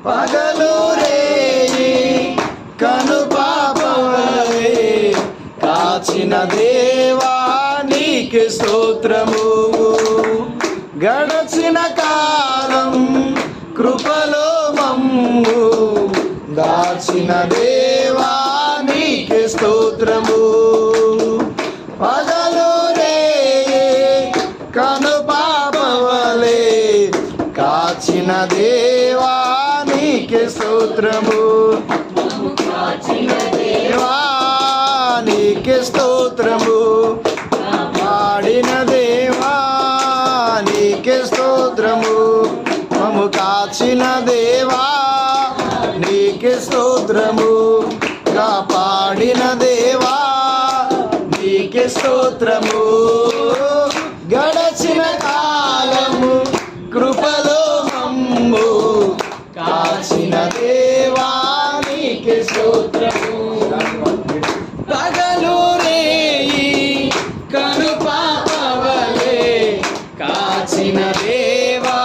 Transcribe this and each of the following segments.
పగలు రేయి కను పాపవలే కాచిన దేవా నీకే స్తోత్రము. గడచిన కాలం కృపలో మమ్ము దాచిన దేవా నీకే స్తోత్రము. పగలు రేయి కను పాపవలే కాచిన దేవా నీకే స్తోత్రము. దేవా నీకే స్తోత్రము. పాడిన దేవా నీకే స్తోత్రము. మము కాచిన దేవా నీకే స్తోత్రము. కాపాడిన దేవా నీకే స్తోత్రము. గడచిన కాలము కృపలో మమ్ము కాచిన దేవా నీకే స్తోత్రము. పగలు రేయి కను పాపవలే కాచిన దేవా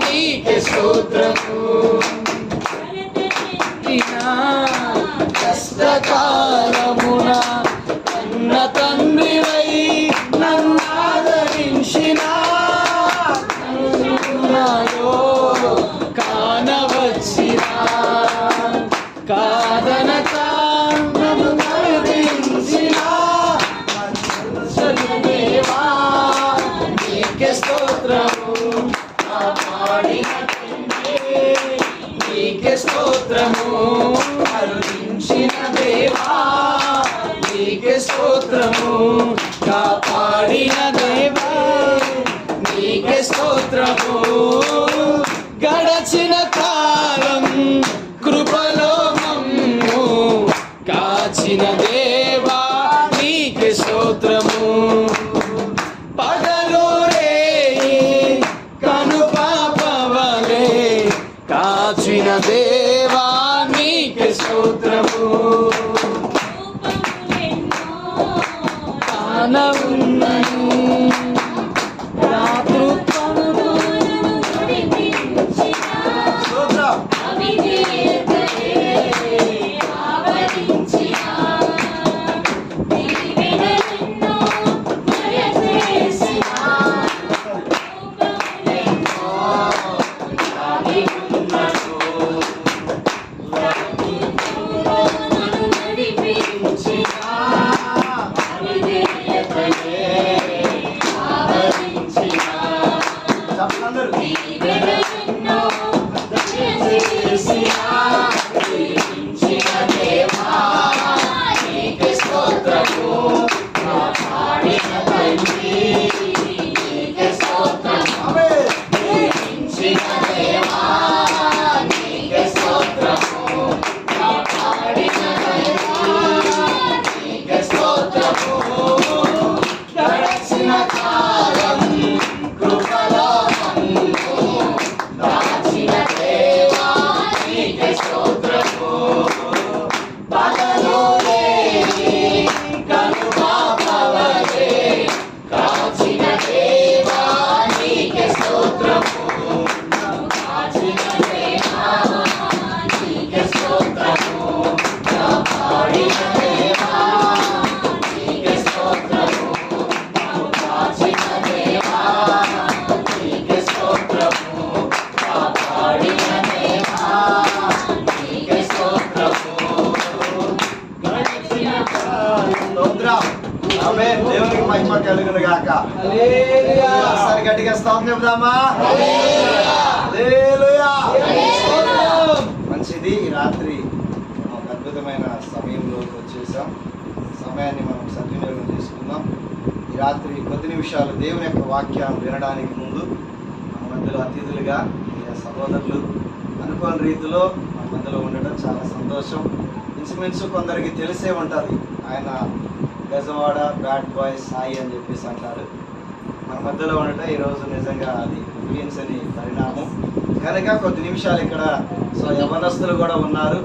నీకే స్తోత్రము. కష్టకాలమున కన్న తండ్రివై నన్నాదరించిన కానవచ్చిన కాదనక నన్ను నడిపించిన దేవా నీకే స్తోత్రము. పాడిన నీకే స్తోత్రము. అరుణించిన దేవా నీకే స్తోత్రము. కాపాడిన దేవా నీకే స్తోత్రము. గడచిన కాలం కృపలో మమ్ము కాచిన దేవా నీకే స్తోత్రము. పగలు రేయి కను పాపవలే కాచిన దేవా నీకే స్తోత్రము. కానవున్నను దేవునికి మహిమ కలుగును గాక. హల్లెలూయా. ఒకసారి గట్టిగా స్తోత్రం చెప్దామా? హల్లెలూయా. మంచిది. ఈ రాత్రి ఒక అద్భుతమైన సమయంలోకి వచ్చేసాం. సమయాన్ని మనం సద్వినియోగం చేసుకుందాం. ఈ రాత్రి కొద్ది నిమిషాలు దేవుని యొక్క వాక్యాన్ని వినడానికి ముందు మన మధ్యలో అతిథులుగా సహోదరులు అనుకోని రీతిలో మన మధ్యలో ఉండటం చాలా సంతోషం. ఇంచుమించు కొందరికి తెలిసే ఉంటుంది, ఆయన గజవాడ బ్యాడ్ బాయ్ సాయి అని చెప్పేసి అంటారు. మన మధ్యలో ఉండటం ఈరోజు నిజంగా అది ఊహించని పరిణామం. కనుక కొద్ది నిమిషాలు ఇక్కడ యవనస్తులు కూడా ఉన్నారు.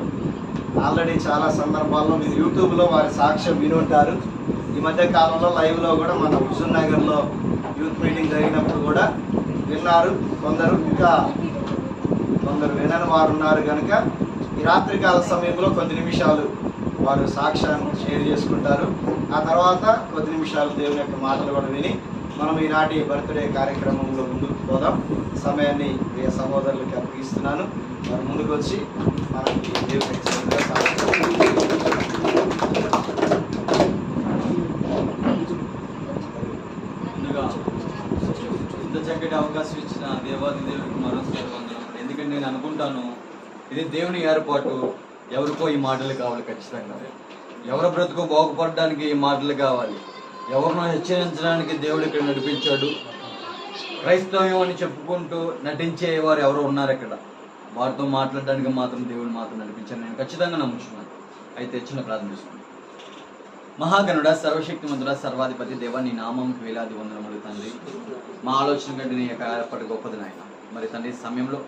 ఆల్రెడీ చాలా సందర్భాల్లో మీరు యూట్యూబ్లో వారి సాక్ష్యం వినుంటారు. ఈ మధ్య కాలంలో లైవ్లో కూడా మన హుజూర్ నగర్లో యూత్ మీటింగ్ జరిగినప్పుడు కూడా విన్నారు కొందరు. ఇంకా కొందరు వినని వారు ఉన్నారు కనుక ఈ రాత్రికాల సమయంలో కొద్ది నిమిషాలు వారు సాక్ష్యాన్ని షేర్ చేసుకుంటారు. ఆ తర్వాత కొద్ది నిమిషాలు దేవుని యొక్క మాటలు కూడా విని మనం ఈనాటి బర్త్డే కార్యక్రమంలో ముందుకు పోదాం. సమయాన్ని ప్రియ సహోదరులకి అప్పగిస్తున్నాను. వారు ముందుకు వచ్చి మనకి దేవుని ముందుగా ఇంత చక్కటి అవకాశం ఇచ్చిన దేవాది దేవుడికి మరోసారి వందనం. ఎందుకంటే నేను అనుకుంటాను ఇది దేవుని ఏర్పాటు. ఎవరికో ఈ మాటలు కావాలి, ఖచ్చితంగా ఎవరి బ్రతుకు బాగుపడడానికి ఈ మాటలు కావాలి. ఎవరినో హెచ్చరించడానికి దేవుడు ఇక్కడ నడిపించాడు. క్రైస్తవ్యం అని చెప్పుకుంటూ నటించేవారు ఎవరో ఉన్నారు ఇక్కడ, వారితో మాట్లాడడానికి మాత్రం దేవుడు మాత్రం నడిపించాను నేను ఖచ్చితంగా నమ్ముతున్నాను. అయితే చిన్న ప్రార్థన చేసుకున్నాను. మహాగణుడ, సర్వశక్తిమంతుడ, సర్వాధిపతి దేవ, నీ నామంకి వేలాది వందనములు తండ్రి. మా ఆలోచన కంటే నీ యొక్క ఏర్పాటు గొప్పది నాయన. మరి తండ్రి సమయంలో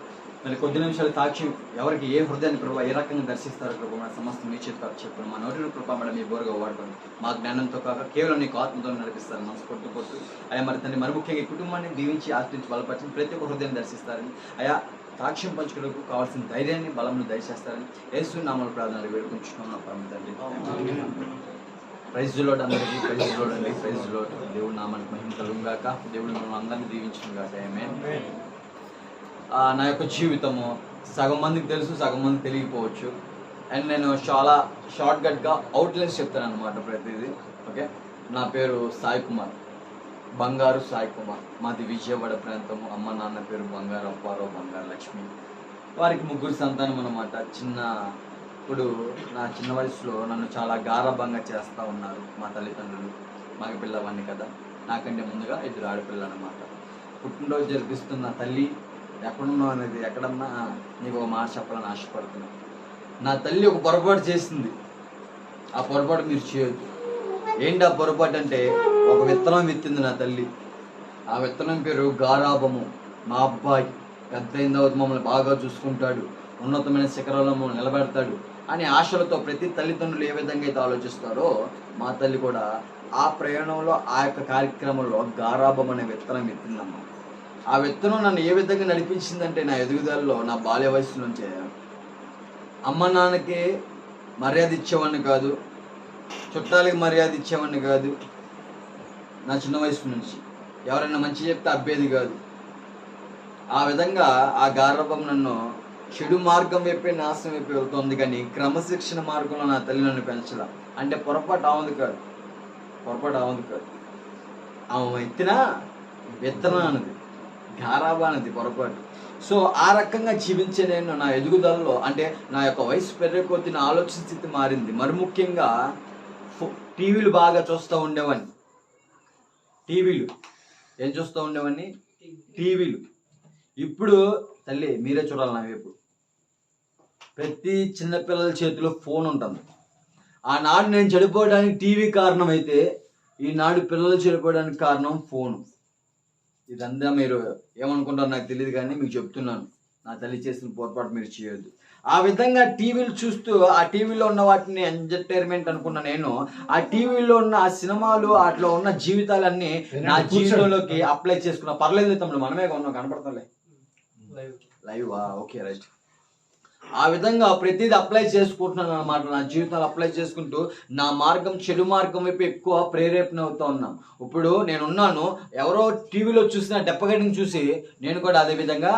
మరి కొద్ది నిమిషాలు సాక్షి ఎవరికి ఏ హృదయాన్ని ప్రభావ ఏ రకంగా దర్శిస్తారో ప్రభావ మన సమస్త మీ చేతికి చెప్పండి. మా నోటిని కృప మేడం మీ బోరుగా వాడుకోండి. మా జ్ఞానంతో కాక కేవలం నీకు ఆత్మతో నడిపిస్తారు. మనసు కొట్టు అయ్యా మరి తండ్రి మరి ముఖ్యంగా ఈ కుటుంబాన్ని దీవించి ఆశ్రయించి బలపరిచి ప్రతి ఒక్క హృదయాన్ని దర్శిస్తారని, అయా సాక్ష్యం పంచుకోవడానికి కావాల్సిన ధైర్యాన్ని బలమును దయచేస్తారని యేసు నామములో ప్రార్థన వేడుకుంటున్నాం నా పరమ తండ్రి. ప్రైజ్ లోడ్ అందరికీ, ప్రైజ్ లోడ్ అండి, ప్రైజ్ లోడ్. దేవుడు నామానికి మహిమ కలుగుగాక. దేవుడు మనం అందరినీ దీవించును గాక. ఆమేన్. నా యొక్క జీవితము సగం మందికి తెలుసు, సగం మందికి తెలియకపోవచ్చు. అండ్ నేను చాలా షార్ట్కట్గా అవుట్లైన్స్ చెప్తాను అనమాట ప్రతిదీ. ఓకే, నా పేరు సాయి కుమార్, బంగారు సాయి కుమార్. మాది విజయవాడ ప్రాంతము. అమ్మ నాన్న పేరు బంగారు అప్పారావు, బంగారు లక్ష్మి. వారికి ముగ్గురు సంతానం అనమాట. ఇప్పుడు నా చిన్న వయసులో నన్ను చాలా గారాబంగా చేస్తూ ఉన్నారు మా తల్లిదండ్రులు. మగ పిల్లవాడిని కదా, నాకంటే ముందుగా 2 ఆడపిల్లలు అనమాట. పుట్టినరోజు జరిపిస్తున్న తల్లి ఎక్కడున్నావు అనేది ఎక్కడన్నా నీకు ఒక మాట చెప్పాలని ఆశపడుతున్నాను. నా తల్లి ఒక పొరపాటు చేసింది. ఆ పొరపాటు మీరు చేయొద్దు. ఏంటి ఆ పొరపాటు అంటే, ఒక విత్తనం విత్తింది నా తల్లి. ఆ విత్తనం పేరు గారాబము. మా అబ్బాయి పెద్ద అయిన తర్వాత మమ్మల్ని బాగా చూసుకుంటాడు, ఉన్నతమైన శిఖరాల్లో మమ్మల్ని నిలబెడతాడు అని ఆశలతో ప్రతి తల్లిదండ్రులు ఏ విధంగా అయితే ఆలోచిస్తారో మా తల్లి కూడా ఆ ప్రయాణంలో ఆ యొక్క కార్యక్రమంలో గారాబం అనే విత్తనం విత్తిందమ్మా. ఆ విత్తనం నన్ను ఏ విధంగా నడిపించిందంటే, నా ఎదుగుదలలో నా బాల్య వయసు నుంచే అమ్మ నాన్నకి మర్యాద ఇచ్చేవాడిని కాదు, చుట్టాలకి మర్యాద ఇచ్చేవాడిని కాదు. నా చిన్న వయసు నుంచి ఎవరైనా మంచి చెప్తే అబ్బేది కాదు. ఆ విధంగా ఆ గారాబం నన్ను చెడు మార్గం వైపే నాశనం వైపు వెళ్తుంది, కానీ క్రమశిక్షణ మార్గంలో నా తల్లి నన్ను పెంచడం అంటే పొరపాటు ఆవుంది కాదు. ఆమె ఎత్తిన విత్తనం అన్నది, గారాబా అన్నది పొరపాటు. సో ఆ రకంగా జీవించే నేను నా ఎదుగుదలలో అంటే నా యొక్క వయసు పెరిగే కొద్దీ నా ఆలోచన స్థితి మారింది. మరి ముఖ్యంగా టీవీలు బాగా చూస్తూ ఉండేవాడిని. ఏం చూస్తూ ఉండేవాడిని? టీవీలు. ఇప్పుడు తల్లి మీరే చూడాలి నా వైపు, ప్రతి చిన్నపిల్లల చేతిలో ఫోన్ ఉంటుంది. ఆనాడు నేను చెడిపోవడానికి టీవీ కారణమైతే, ఈనాడు పిల్లలు చెడిపోవడానికి కారణం ఫోను. ఇదంతా మీరు ఏమనుకుంటారో నాకు తెలియదు, కానీ మీకు చెప్తున్నాను, నా తల్లి చేసిన పొరపాటు మీరు చేయొద్దు. ఆ విధంగా టీవీలు చూస్తూ ఆ టీవీలో ఉన్న వాటిని ఎంటర్టైన్మెంట్ అనుకున్న నేను ఆ టీవీలో ఉన్న ఆ సినిమాలు అట్లా ఉన్న జీవితాలన్నీ నా జీవితంలోకి అప్లై చేసుకున్నా. పర్లేదు తమ్ముడు, మనమే ఉన్నాం, కనపడతాంలే లైవ్. Okay right. ఆ విధంగా ప్రతిదీ అప్లై చేసుకుంటున్నాను అనమాట. నా జీవితాలు అప్లై చేసుకుంటూ నా మార్గం చెడు మార్గం వైపు ఎక్కువ ప్రేరేపణ అవుతూ ఉన్నాను. ఇప్పుడు నేనున్నాను, ఎవరో టీవీలో చూసిన డెప్పగడ్డిని చూసి నేను కూడా అదే విధంగా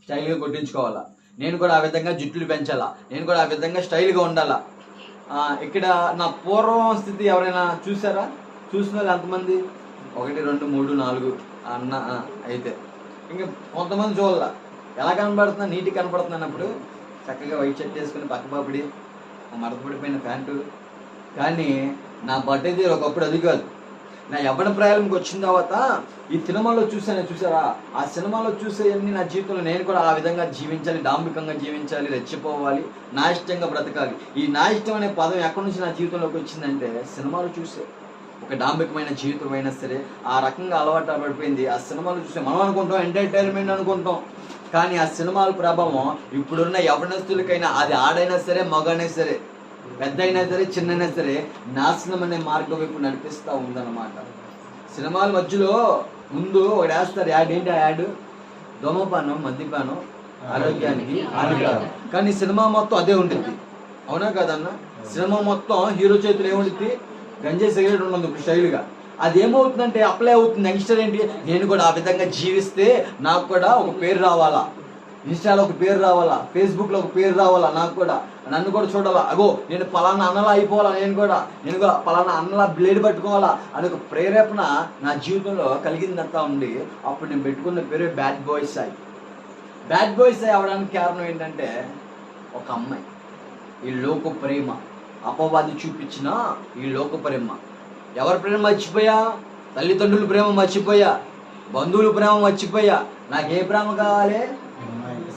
స్టైల్గా కొట్టించుకోవాలా, నేను కూడా ఆ విధంగా జుట్టులు పెంచాలా, నేను కూడా ఆ విధంగా స్టైల్గా ఉండాలా. ఇక్కడ నా పూర్వం స్థితి ఎవరైనా చూసారా? చూసిన వాళ్ళు ఎంతమంది? 1 2 3 4 అన్న. అయితే ఇంకా కొంతమంది చూడాల ఎలా కనబడుతున్నా, నీట్గా కనపడుతున్నప్పుడు చక్కగా వైట్ షర్ట్ వేసుకుని పక్కపాపిడి మడతపడిపోయిన ప్యాంటు. కానీ నా బర్త్డే ఒకప్పుడు అది కాదు. నా యవ్వన ప్రాయాలకు వచ్చిన తర్వాత ఈ సినిమాలో చూసారా, ఆ సినిమాలో చూసేవన్నీ నా జీవితంలో నేను కూడా ఆ విధంగా జీవించాలి, డాంబికంగా జీవించాలి, రెచ్చిపోవాలి, నా ఇష్టంగా బ్రతకాలి. ఈ నా ఇష్టం అనే పదం ఎక్కడి నుంచి నా జీవితంలోకి వచ్చిందంటే, సినిమాలు చూసే ఒక డాంబికమైన జీవితం అయినా సరే ఆ రకంగా అలవాటు పడిపోయింది. ఆ సినిమాలు చూసే మనం అనుకుంటాం ఎంటర్టైన్మెంట్ అనుకుంటాం, కానీ ఆ సినిమాల ప్రభావం ఇప్పుడున్న యవనస్తులకైనా, అది ఆడైనా సరే మగైనా సరే, పెద్ద అయినా సరే చిన్నైనా సరే, నాశనం అనే మార్గం వైపు నడిపిస్తూ ఉందన్నమాట. సినిమాల మధ్యలో ముందు ఒకటి వేస్తారు యాడ్. ఏంటి ఆ యాడ్? ధూమపానం, మద్యపానం, ఆరోగ్యానికి హానికరం. కానీ సినిమా మొత్తం అదే ఉంటుంది, అవునా కదన్న? సినిమా మొత్తం హీరో చేతులు ఏముంటుంది? గంజాయి సిగరెట్ ఉండదు ఇప్పుడు స్టైల్గా. అది ఏమవుతుందంటే అప్లై అవుతుంది. యంగ్స్టర్ ఏంటి, నేను కూడా ఆ విధంగా జీవిస్తే నాకు కూడా ఒక పేరు రావాలా, ఇన్స్టాలో ఒక పేరు రావాలా, ఫేస్బుక్లో ఒక పేరు రావాలా, నాకు కూడా నన్ను కూడా చూడాలా, అగో నేను పలానా అన్నలా అయిపోవాలా, నేను కూడా పలానా అన్నలా బ్లేడ్ పట్టుకోవాలా అని ఒక ప్రేరేపణ నా జీవితంలో కలిగిందంతా ఉండి అప్పుడు నేను పెట్టుకున్న పేరు bad boy Sai. Bad boy Sai అవడానికి కారణం ఏంటంటే ఒక అమ్మాయి, ఈ లోక ప్రేమ, అపవాది చూపించిన ఈ లోక ప్రేమ. ఎవరి ప్రేమ మర్చిపోయా? తల్లిదండ్రుల ప్రేమ మర్చిపోయా, బంధువుల ప్రేమ మర్చిపోయా. నాకు ఏ ప్రేమ కావాలి?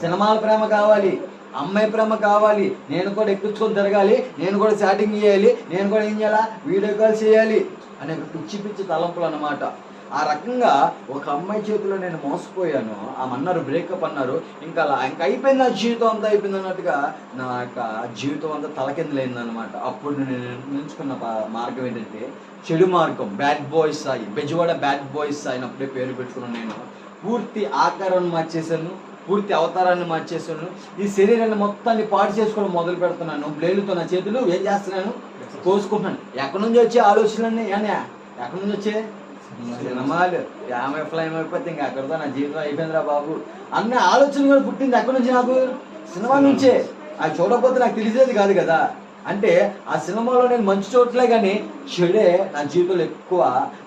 సినిమాల ప్రేమ కావాలి, అమ్మాయి ప్రేమ కావాలి, నేను కూడా ఎక్కించుకొని తిరగాలి, నేను కూడా చాటింగ్ చేయాలి, నేను కూడా ఏం చేయాలా, వీడియో కాల్ చేయాలి అనే పిచ్చి పిచ్చి తలంపులు అన్నమాట. ఆ రకంగా ఒక అమ్మాయి చేతిలో నేను మోసపోయాను. ఆమె అన్నారు బ్రేకప్ అన్నారు, ఇంకా అయిపోయింది, నా జీవితం అంతా అయిపోయింది అన్నట్టుగా నా యొక్క జీవితం అంతా తలకిందులైంది అనమాట. అప్పుడు నేను ఎంచుకున్న మార్గం ఏంటంటే చెడు మార్గం, bad boys Sai, Bezawada bad boys Sai అప్పుడే పేరు పెట్టుకున్నాను. నేను పూర్తి ఆకారాన్ని మార్చేశాను, పూర్తి అవతారాన్ని మార్చేసాను. ఈ శరీరాన్ని మొత్తాన్ని పాడు చేసుకోవడం మొదలు పెడుతున్నాను. బ్లేడ్లతో నా చేతులు ఏం చేస్తున్నాను, కోసుకుంటున్నాను. ఎక్కడి నుంచి వచ్చే ఆలోచనలన్నీ ఎక్కడి నుంచి వచ్చే సినిమాలు ఫ్లైమ్ అయిపోతే ఇంకా అక్కడితో నా జీవితం అయిపోయిందిరా బాబు అన్న ఆలోచన కూడా పుట్టింది ఎక్కడి నుంచి? నాకు సినిమా నుంచే. అది చూడకపోతే నాకు తెలిసేది కాదు కదా. అంటే ఆ సినిమాలో నేను మంచి చోట్లే కానీ చెడే నా జీవితంలో ఎక్కువ.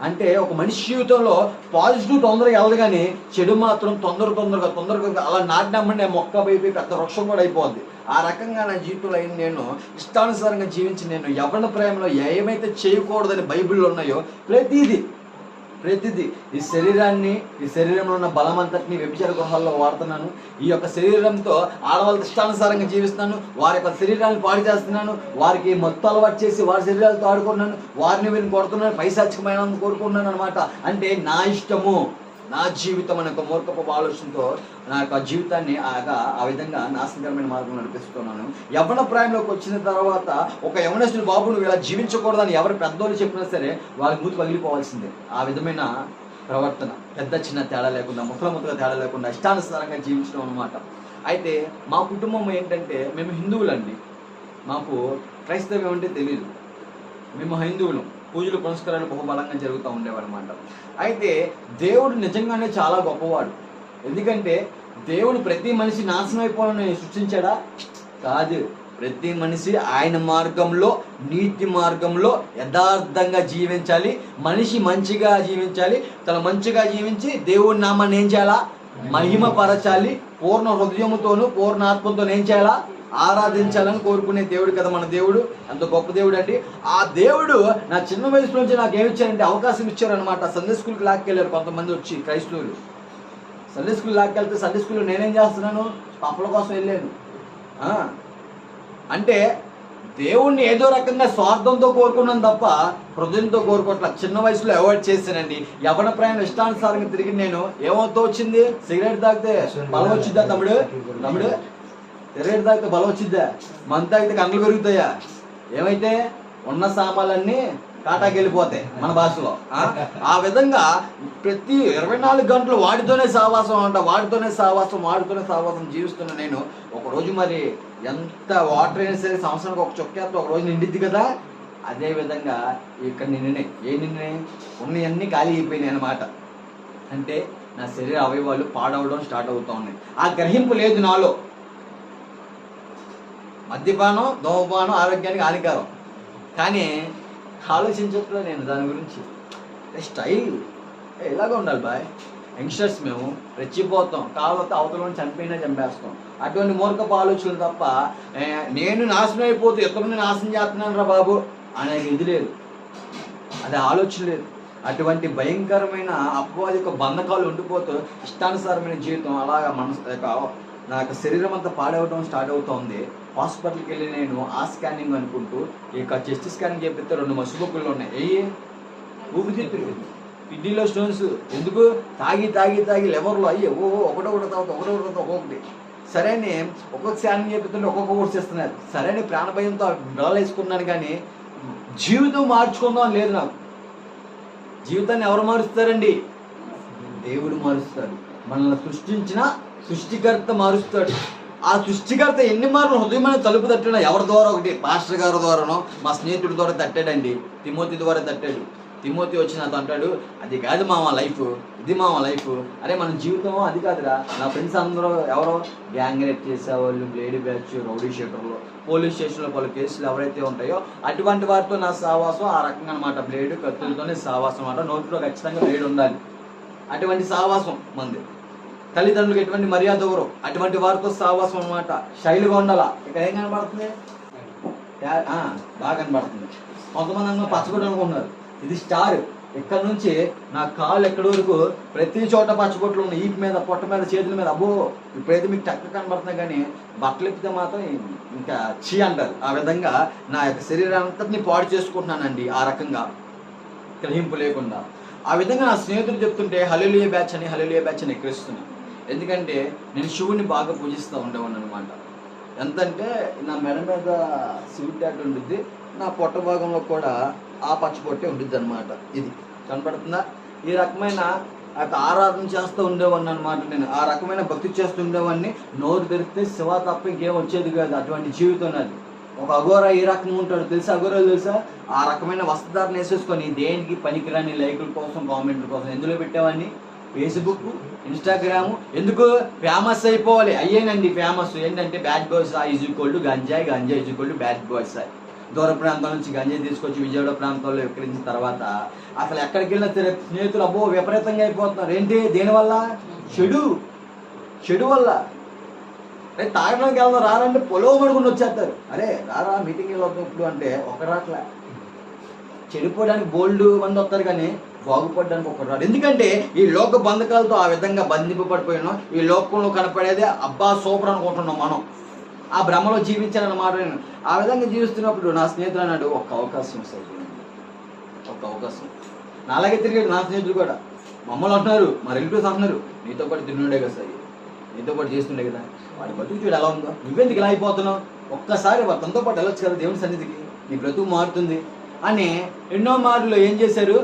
అంటే ఒక మనిషి జీవితంలో పాజిటివ్ తొందరగా వెళ్ళదు కానీ చెడు మాత్రం తొందరగా అలా నాటినమ్మని మొక్క అయిపోయి పెద్ద వృక్షం కూడా అయిపోద్ది. ఆ రకంగా నా జీవితంలో అయిన నేను ఇష్టానుసారంగా జీవించి నేను యవ్వన ప్రేమలో ఏమైతే చేయకూడదని బైబిల్లో ఉన్నాయో ప్రతిదీ ఈ శరీరంలో ఉన్న బలం అంతటిని వ్యభిచార గృహాల్లో వాడుతున్నాను. ఈ యొక్క శరీరంతో ఆడవాళ్ళ ఇష్టానుసారంగా జీవిస్తున్నాను, వారి యొక్క శరీరాన్ని పాడు చేస్తున్నాను, వారికి మొత్తం అలవాటు చేసి వారి శరీరాలతో ఆడుకున్నాను, వారిని వీరిని కొడుతున్నాను, పైశాచికమైన కోరుకున్నాను అనమాట. అంటే నా ఇష్టము, నా జీవితం అనే ఒక మూర్ఖపు ఆలోచనతో నా యొక్క జీవితాన్ని ఆ విధంగా నాశనకరమైన మార్గం నడిపిస్తున్నాను. యవ్వన ప్రాయంలోకి వచ్చిన తర్వాత ఒక యవనస్తుని బాబు నువ్వు ఇలా జీవించకూడదని ఎవరు పెద్దోళ్ళు చెప్పినా సరే వాళ్ళకి మూతి పగిలిపోవాల్సిందే. ఆ విధమైన ప్రవర్తన, పెద్ద చిన్న తేడా లేకుండా, ముక్కలుగా తేడా లేకుండా ఇష్టానుసారంగా జీవించడం అనమాట. అయితే మా కుటుంబం ఏంటంటే మేము హిందువులండి, మాకు క్రైస్తవ్యం అంటే తెలియదు, మేము హైందువులం. పూజలు పునస్కారాలు బహుబలంగా జరుగుతూ ఉండేవాడు అనమాట. అయితే దేవుడు నిజంగానే చాలా గొప్పవాడు. ఎందుకంటే దేవుడు ప్రతి మనిషి నాశనం అయిపోవాలని సృష్టించాడా? కాదు. ప్రతి మనిషి ఆయన మార్గంలో, నీతి మార్గంలో యథార్థంగా జీవించాలి. మనిషి మంచిగా జీవించాలి. తను మంచిగా జీవించి దేవుడి నామాన్ని ఏం చేయాలా? మహిమపరచాలి. పూర్ణ హృదయముతోనూ పూర్ణ ఆత్మతో ఏం చేయాలా? ఆరాధించాలని కోరుకునే దేవుడు కదా మన దేవుడు. అంత గొప్ప దేవుడు అండి. ఆ దేవుడు నా చిన్న వయసు నుంచి నాకు ఏమిచ్చారంటే అవకాశం ఇచ్చారనమాట. సండే స్కూల్కి లాక్కెళ్ళారు కొంతమంది వచ్చి, క్రైస్తవులు సండే స్కూల్ లాక్కెళ్తే సండే స్కూల్లో నేనేం చేస్తున్నాను? పాపల కోసం వెళ్ళాను. అంటే దేవుణ్ణి ఏదో రకంగా స్వార్థంతో కోరుకున్నాను తప్ప హృదయంతో కోరుకోవట్ల. చిన్న వయసులో అవాయిడ్ చేశానండి. యవ్వన ప్రయాణం ఇష్టానుసారంగా తిరిగి నేను ఏమవుతూ వచ్చింది? సిగరెట్ తాగితే బలం వచ్చిద్దా తమ్ముడు? సిగరెట్ తాగితే బలం వచ్చిద్దా? మందు తాగితే కండ్లు పెరుగుతాయా? ఏమైతే ఉన్న సామాన్లన్నీ కాటాకి వెళ్ళిపోతాయి మన భాషలో. ఆ విధంగా ప్రతి 24 గంటలు వాటితోనే సావాసం జీవిస్తున్న నేను ఒకరోజు మరి ఎంత వాటర్ అయినా సరే సంవత్సరానికి ఒక చొక్కేస్తే ఒక రోజు నిండిద్ది కదా. అదే విధంగా ఇక్కడ నిన్నే ఉన్నవన్నీ ఖాళీ అయిపోయినాయి అనమాట. అంటే నా శరీర అవయవాలు పాడవడం స్టార్ట్ అవుతూ ఉన్నాయి. ఆ గ్రహింపు లేదు నాలో. మద్యపానం, ధూమపానం ఆరోగ్యానికి హానికరం, కానీ ఆలోచించట్లేదు నేను దాని గురించి. స్టైల్ ఇలాగే ఉండాలి బాయ్. యంగ్స్టర్స్ మేము రెచ్చిపోతాం, కాకపోతే అవతలని చంపేస్తాం. అటువంటి మూర్ఖపు ఆలోచనలు తప్ప నేను నాశనం అయిపోతే ఇతరుని నాశనం చేస్తున్నాను రా బాబు అనే ఇది లేదు, అదే ఆలోచన లేదు. అటువంటి భయంకరమైన అపవాది యొక్క బంధకాలు ఉండిపోతూ ఇష్టానుసారమైన జీవితం అలాగా నా యొక్క శరీరం అంతా పాడవడం స్టార్ట్ అవుతుంది. హాస్పిటల్కి వెళ్ళి నేను ఆ స్కానింగ్ అనుకుంటూ ఇక చెస్ట్ స్కానింగ్ చేపిస్తే 2 మసిబొక్కులు ఉన్నాయి. ఊపిరితిత్తులు, కిడ్నీలో స్టోన్స్. ఎందుకు? తాగి లెవర్లో ఒకటొకటి ఒక్కొక్కటి. సరేనే ఒక్కొక్క స్కానింగ్ చేపిస్తుంటే ఒక్కొక్క కోర్స్ ఇస్తున్నారు. సరేనే ప్రాణభయంతో బిళ్ళలు వేసుకున్నాను, కానీ జీవితం మార్చుకుందాం అని లేదు నాకు. జీవితాన్ని ఎవరు మారుస్తారండి? దేవుడు మారుస్తాడు. మనల్ని సృష్టించిన సృష్టికర్త మారుస్తాడు. ఆ సృష్టికర్త ఎన్ని మార్లు హృదయమైన తలుపు తట్టినా ఎవరి ద్వారా? ఒకటి పాస్టర్ గారి ద్వారానో మా స్నేహితుడి ద్వారా తట్టాడండి. తిమోతి ద్వారా తట్టాడు. తిమోతి వచ్చి నాతో అంటాడు, అది కాదు మామ లైఫ్, ఇది మామ లైఫ్. అరే మన జీవితం అది కాదురా. నా ఫ్రెండ్స్ అందరూ ఎవరో గ్యాంగ్ రేప్ చేసేవాళ్ళు, బ్లేడ్ బ్యాచ్, రౌడీ షీటర్లు, పోలీస్ స్టేషన్లో పలు కేసులు ఎవరైతే ఉంటాయో అటువంటి వారితో నా సావాసం ఆ రకంగా అనమాట. బ్లేడ్ కత్తులతోనే సావాసం అనమాట. నోట్లో ఖచ్చితంగా బ్లేడ్ ఉండాలి. అటువంటి సావాసం మంది. తల్లిదండ్రులకు ఎటువంటి మర్యాద ఎవరు, అటువంటి వారితో సావాసం అనమాట. శైలిగా ఉండాలా. ఇక్కడ ఏం కనబడుతుంది? బాగా కనబడుతుంది. కొంతమంది అందరూ పచ్చగొట్టు అనుకుంటున్నారు. ఇది స్టార్. ఇక్కడ నుంచి నా కాళ్ళు ఎక్కడి వరకు ప్రతి చోట పచ్చబొట్లు ఉన్నాయి. ఈపు మీద, పొట్ట మీద, చేతుల మీద. అబ్బో ఇప్పుడైతే మీకు చక్క కనబడుతున్నాయి, కానీ బట్టలు ఎక్కితే మాత్రం ఇంకా చీ అంటారు. ఆ విధంగా నా యొక్క శరీరాన్ని పాడు చేసుకుంటున్నానండి. ఆ రకంగా గ్రహింపు లేకుండా ఆ విధంగా నా స్నేహితులు చెప్తుంటే హల్లెలూయా బ్యాచ్ అని ఎక్కిరిస్తున్నాను. ఎందుకంటే నేను శివుని బాగా పూజిస్తూ ఉండేవాడిని అనమాట. ఎంతంటే నా మెడ మీద శివుడి ట్యాట్ ఉంటుంది, నా పొట్ట భాగంలో కూడా ఆ పచ్చబొట్టే ఉంటుంది అనమాట. ఇది కనపడుతుందా? ఈ రకమైన ఆరాధన చేస్తూ ఉండేవాడిని అనమాట. నేను ఆ రకమైన భక్తి చేస్తూ ఉండేవాడిని. నోరు తెరిస్తే శివ తప్ప ఇంకేం వచ్చేది కాదు. అటువంటి జీవితం నాది. ఒక అఘోర ఈ రకంగా ఉంటాడు తెలుసా? అఘోరాలు తెలుసా? ఆ రకమైన వస్త్రధారణ వేసేసుకొని దేనికి పనికిరాని లైకుల కోసం, కామెంట్ల కోసం ఎందులో పెట్టేవాడిని? Facebook, Instagram. ఎందుకు? ఫేమస్ అయిపోవాలి. అయ్యేనండి ఫేమస్. ఏంటంటే bad boys is equal to ganjai, ganjai is equal to bad boys. దూర ప్రాంతాల నుంచి గంజాయి తీసుకొచ్చి విజయవాడ ప్రాంతాల్లో విక్రయించిన తర్వాత అసలు ఎక్కడికి వెళ్ళిన స్నేహితులు అబ్బో విపరీతంగా అయిపోతున్నారు. ఏంటి? దేనివల్ల? చెడు వల్ల. అరే తాగడానికి వెళ్దాం రారంటే పొలవ పడుకుని వచ్చేస్తారు. అరే రారా మీటింగ్ వెళ్తాం ఇప్పుడు అంటే ఒక రాట్లా. చెడిపోవడానికి బోల్డ్ మంది వస్తారు, కానీ బాగుపడడానికి ఒకరు రాడు. ఎందుకంటే ఈ లోక బంధకాలతో ఆ విధంగా బంధింపబడిపోయినాం. ఈ లోకంలో కనపడేదే అబ్బా సూపర్ అనుకుంటున్నాం మనం. ఆ భ్రమలో జీవించాలన్నమాట. నేను ఆ విధంగా జీవిస్తున్నప్పుడు నా స్నేహితులు అన్నాడు, ఒక్క అవకాశం సార్, ఒక్క అవకాశం. నా అలాగే తిరిగాడు నా స్నేహితులు కూడా. మమ్మల్ని అంటున్నారు, మా రిలేటివ్స్ అంటున్నారు, నీతో పాటు తిరుగుండే కదా సార్, నీతో పాటు చేస్తుండే కదా, వాడి బతుకు చూడు ఎలా ఉందో, నువ్వెందుకు ఇలా అయిపోతున్నావు, ఒక్కసారి తనతో పాటు వెళ్ళొచ్చు కదా దేవుని సన్నిధికి, నీ బ్రతుకు మారుతుంది అని ఎన్నో మార్లు ఏం చేశారు,